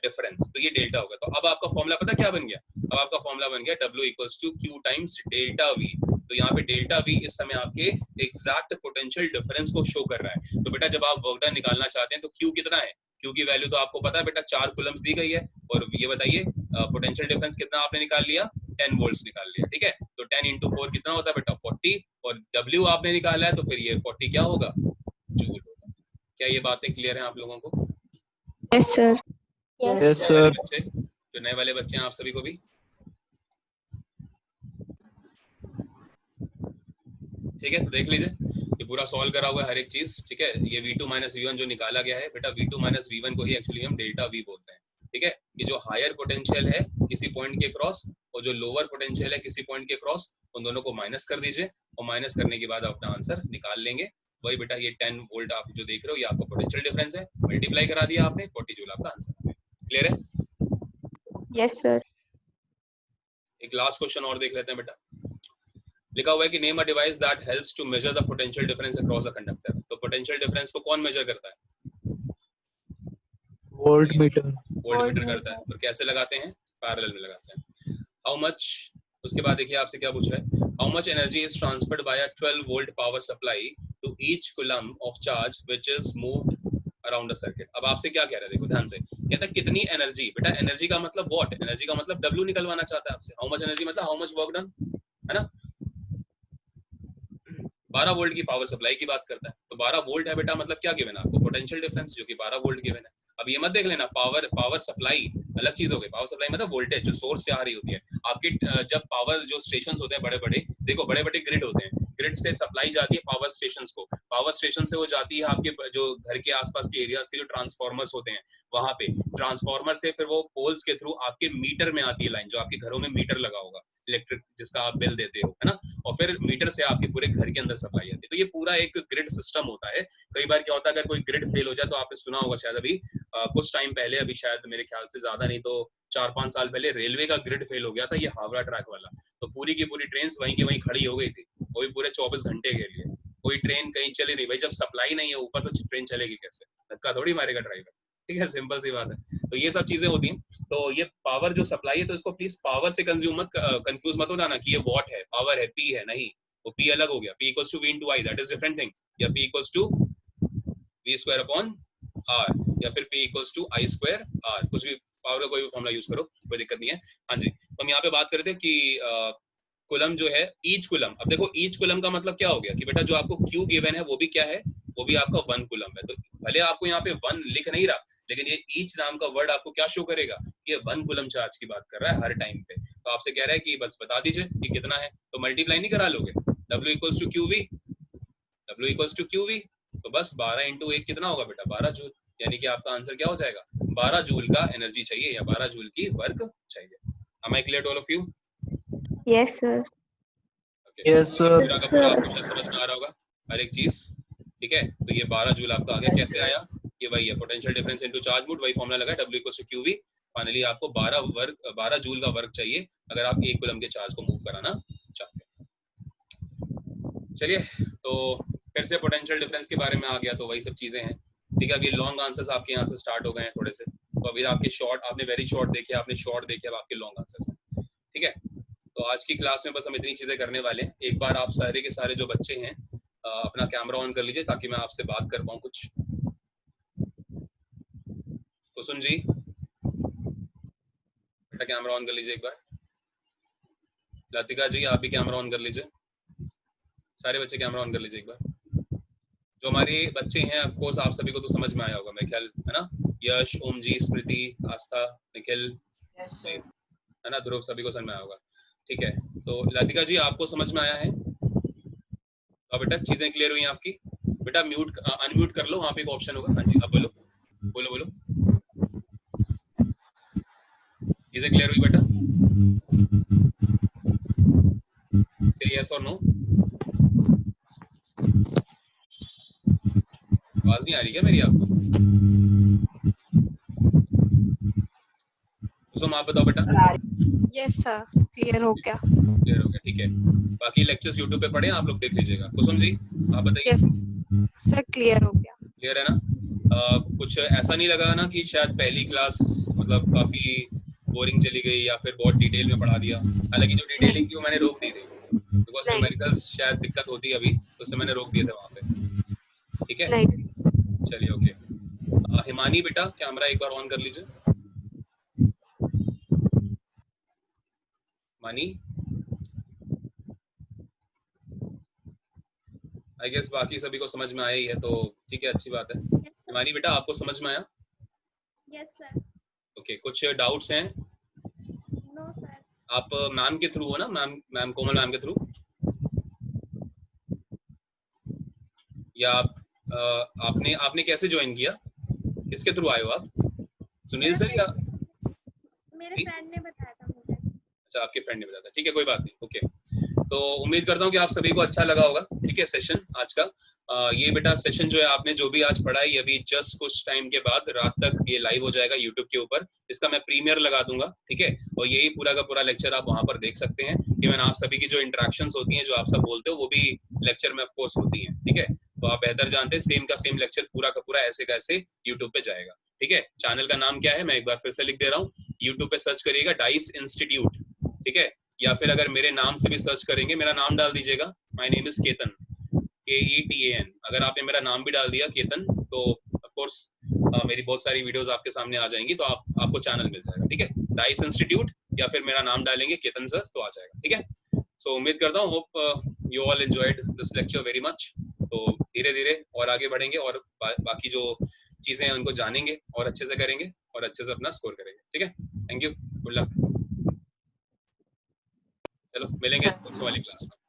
डिफरेंस, तो ये डेल्टा होगा। तो अब आपका फॉर्मूला पता क्या बन गया? अब आपका फॉर्मूला बन गया W equals to Q times delta V। तो यहाँ पे डेल्टा V इस समय आपके एग्जैक्ट पोटेंशियल डिफरेंस को शो कर रहा है। तो बेटा जब आप वर्क डन निकालना चाहते हैं तो Q कितना है? Q की वैल्यू तो आपको पता है बेटा, 4 कूलम्स दी गई है, और ये बताइए पोटेंशियल डिफरेंस कितना आपने निकाल लिया? 10 वोल्ट्स निकाल लिया, ठीक है। तो 10 इंटू 4 कितना होता है बेटा? 40, और W आपने निकाला है, तो फिर ये 40 क्या होगा? जूल होगा। क्या ये बातें क्लियर हैं आप लोगों को? Yes, sir. Yes, sir. बच्चे, जो नए वाले बच्चे हैं, आप सभी को भी ठीक है, तो देख लीजिए ये पूरा सॉल्व करा हुआ है हर एक चीज, ठीक है। ये V2 माइनस V1 जो निकाला गया है बेटा, V2 माइनस V1 को ही एक्चुअली हम डेल्टा V बोलते हैं, ठीक है। ये जो हायर पोटेंशियल है किसी पॉइंट के क्रॉस और जो लोअर पोटेंशियल है किसी पॉइंट के क्रॉस, उन दोनों को माइनस कर दीजिए, और माइनस करने के बाद अपना आंसर निकाल लेंगे। वही बेटा ये 10 वोल्ट आप जो देख रहे हो ये आपका पोटेंशियल डिफरेंस है, मल्टीप्लाई करा दिया आपने, 40 जूल आपका आंसर है। क्लियर है? Yes, sir. एक लास्ट क्वेश्चन और देख लेते हैं बेटा। लिखा हुआ है कि name a device that helps to measure the potential difference across a conductor. तो पोटेंशियल डिफरेंस को कौन मेजर करता है? Volt meter. वोल्ट मीटर करता है। और कैसे लगाते हैं? पैरेलल में लगाते हैं। हाउ मच, उसके बाद देखिए आपसे क्या पूछ रहा है, how much energy is transferred by a 12 volt power supply to each coulomb of charge which is moved around the circuit. अब आपसे क्या कह रहा है, देखो ध्यान से, कहता है कितनी एनर्जी, बेटा एनर्जी का मतलब व्हाट, एनर्जी का मतलब डब्ल्यू निकलवाना चाहता है आपसे। हाउ मच एनर्जी मतलब हाउ मच वर्क डन, है ना। 12 वोल्ट की पावर सप्लाई की बात करता है, तो 12 वोल्ट है बेटा, मतलब क्या गिवन है आपको, पोटेंशियल डिफरेंस, जो कि 12 वोल्ट गिवन है। अब ये मत देख लेना पावर सप्लाई अलग चीज हो गई। पावर सप्लाई मतलब वोल्टेज जो सोर्स से आ रही होती है आपके, जब पावर जो स्टेशंस होते हैं बड़े बड़े, देखो बड़े बड़े ग्रिड होते हैं, ग्रिड से सप्लाई जाती है पावर स्टेशंस को, पावर स्टेशन से वो जाती है आपके जो घर के आसपास के एरियाज के जो ट्रांसफार्मर्स होते हैं वहां पे, ट्रांसफार्मर से फिर वो पोल्स के थ्रू आपके मीटर में आती है लाइन, जो आपके घरों में मीटर लगा होगा इलेक्ट्रिक जिसका आप बिल देते हो, है ना, और फिर मीटर से आपके पूरे घर के अंदर सप्लाई आती है। तो ये पूरा एक ग्रिड सिस्टम होता है। कई बार क्या होता है, अगर कोई ग्रिड फेल हो जाए, तो आपने सुना होगा शायद अभी कुछ टाइम पहले, अभी शायद मेरे ख्याल से ज्यादा नहीं तो 4-5 साल पहले, रेलवे का ग्रिड फेल हो गया था, ये हावड़ा ट्रैक वाला। तो पूरी की पूरी ट्रेन वहीं की वहीं खड़ी हो गई थी, वो भी पूरे 24 घंटे के लिए। कोई ट्रेन कहीं चली नहीं भाई, जब सप्लाई नहीं है ऊपर तो ट्रेन चलेगी कैसे, धक्का थोड़ी मारेगा ड्राइवर, ठीक है, सिंपल सी बात है। तो ये सब चीजें होती हैं। तो ये पावर जो सप्लाई है, तो इसको प्लीज पावर से कंफ्यूज मत हो जाना कि ये वॉट है, पावर है, पी है, नहीं, वो पी अलग हो गया, P equals to V into I, that is different thing, या P equals to V square upon R, या फिर P equals to I square R, कुछ भी पावर का कोई भी फॉर्मूला यूज करो, कोई दिक्कत नहीं है। हाँ जी, तो हम यहाँ पे बात करते हैं कि कुलम जो है, ईच कुलम, अब देखो ईच कुलम का मतलब क्या हो गया कि बेटा जो आपको क्यू गिवन है वो भी क्या है, वो भी आपका 1 कुलम है। तो भले आपको यहाँ पे 1 लिख नहीं रहा, लेकिन ये ईच नाम का वर्ड आपको क्या शो करेगा कि ये 1 कुलम चार्ज की बात कर रहा है हर टाइम पे। तो आपसे कह रहा है कि बस बता दीजिए कि कितना है, तो मल्टीप्लाई नहीं करा लोगे, W equals to Q V, W equals to Q V, तो बस 12 इंटू 1 कितना होगा बेटा, 12 जूल, यानी कि आपका आंसर क्या हो जाएगा, 12 जूल का एनर्जी चाहिए या 12 जूल की वर्क चाहिए। Am I clear to all of you? Yes, sir. Yes, sir. पूरा का पूरा आपको शायद समझ में आ रहा होगा हर एक चीज, ठीक है। तो ये 12 जूल आपका आ गया, कैसे आया, ये वही है potential difference into charge moved, वही फॉर्मूला लगा, W equals to Q V. Finally आपको 12 जूल का वर्क चाहिए अगर आप 1 कूलम के चार्ज को मूव कराना चाहते हैं। चलिए, तो फिर से पोटेंशियल डिफरेंस के बारे में आ गया, तो वही सब चीजें हैं, ठीक है। अभी लॉन्ग आंसर्स आपके यहाँ से स्टार्ट हो गए हैं थोड़े से, तो अभी आपके शॉर्ट, आपने वेरी शॉर्ट देखे, आपने शॉर्ट देखे, अब आपके लॉन्ग आंसर्स हैं, ठीक है। तो आज की क्लास में बस हम इतनी चीजें करने वाले हैं। एक बार आप सारे के सारे जो बच्चे हैं अपना कैमरा ऑन कर लीजिए ताकि मैं आपसे बात कर पाऊँ कुछ। कुसुम जी बेटा कैमरा ऑन कर लीजिए एक बार। लतिका जी आप भी कैमरा ऑन कर लीजिए, सारे बच्चे कैमरा ऑन कर लीजिए एक बार। जो हमारे बच्चे हैं ऑफ कोर्स आप सभी को तो समझ में आया होगा मेरे ख्याल, है ना, यश, ओम जी, स्मृति, आस्था, निखिल जी, है ना, ध्रुव, सभी को समझ में आया होगा, ठीक है। तो लतिका जी आपको समझ में आया है, तो बेटा चीजें क्लियर हुई हैं आपकी। बेटा म्यूट अनम्यूट कर लो, वहां पे एक ऑप्शन होगा, हाँ जी अब बोलो बोलो बोलो, चीजें क्लियर हुई बेटा, से यस और नो, आवाज नहीं आ रही क्या मेरी आपको? कुसुम आप बताओ बेटा। यस सर, क्लियर हो गया। क्लियर हो गया, ठीक है। बाकी लेक्चर्स यूट्यूब पे पढ़े आप लोग, देख लीजिएगा। कुसुम जी आप बताइए। यस सर, क्लियर हो गया। क्लियर है ना? कुछ ऐसा नहीं लगा ना कि शायद पहली क्लास मतलब काफी बोरिंग चली गई या फिर बहुत डिटेल में पढ़ा दिया? हालांकि जो डिटेलिंग की वो मैंने रोक दी थी, बिकॉज न्यूमेरिकल्स शायद दिक्कत होती है अभी, तो उससे मैंने रोक दिए थे वहाँ पे, ठीक है। चलिए ओके। हिमानी बेटा कैमरा एक बार ऑन कर लीजिए। मानी आई गेस बाकी सभी को समझ में आया ही है, तो ठीक है, अच्छी बात है। हिमानी बेटा आपको समझ में आया? Yes sir. ओके, कुछ डाउट्स हैं? No sir. आप मैम के थ्रू हो ना, मैम कोमल मैम के थ्रू, या आप आपने कैसे ज्वाइन किया, किसके थ्रू आए हो आप? सुनील सर या मेरे फ्रेंड ने बताया था मुझे। अच्छा, आपके फ्रेंड ने बताया था, ठीक है, कोई बात नहीं, ओके। तो उम्मीद करता हूँ कि आप सभी को अच्छा लगा होगा। ठीक है सेशन आज का। ये बेटा सेशन जो है आपने जो भी आज पढ़ा है, ये अभी जस्ट कुछ टाइम के बाद रात तक ये लाइव हो जाएगा यूट्यूब के ऊपर। इसका मैं प्रीमियर लगा दूंगा, ठीक है, और यही पूरा का पूरा लेक्चर आप वहां पर देख सकते हैं। इवन आप सभी की जो इंटरेक्शंस होती हैं, जो आप सब बोलते हो, वो भी लेक्चर में ऑफ कोर्स होती हैं, ठीक है। तो आप बेहतर जानते हैं, सेम का सेम लेक्चर पूरा का पूरा ऐसे का ऐसे यूट्यूब पे जाएगा, ठीक है। चैनल का नाम क्या है मैं एक बार फिर से लिख दे रहा हूँ, यूट्यूब पे सर्च करिएगा डाइस इंस्टीट्यूट, ठीक है, या फिर अगर मेरे नाम से भी सर्च करेंगे, मेरा नाम डाल दीजिएगा, my name is Ketan, KETAN। अगर आपने मेरा नाम भी डाल दिया केतन, तो ऑफ कोर्स मेरी बहुत सारी वीडियोस आपके सामने आ जाएंगी, तो आपको चैनल मिल जाएगा, ठीक है। डाइस इंस्टीट्यूट या फिर मेरा नाम डालेंगे केतन सर, तो आ जाएगा, ठीक है। सो उम्मीद करता हूँ hope you all enjoyed this lecture very much. तो धीरे धीरे और आगे बढ़ेंगे और बाकी जो चीजें हैं उनको जानेंगे और अच्छे से करेंगे और अच्छे से अपना स्कोर करेंगे, ठीक है। Thank you, good luck. चलो मिलेंगे परसों वाली क्लास में।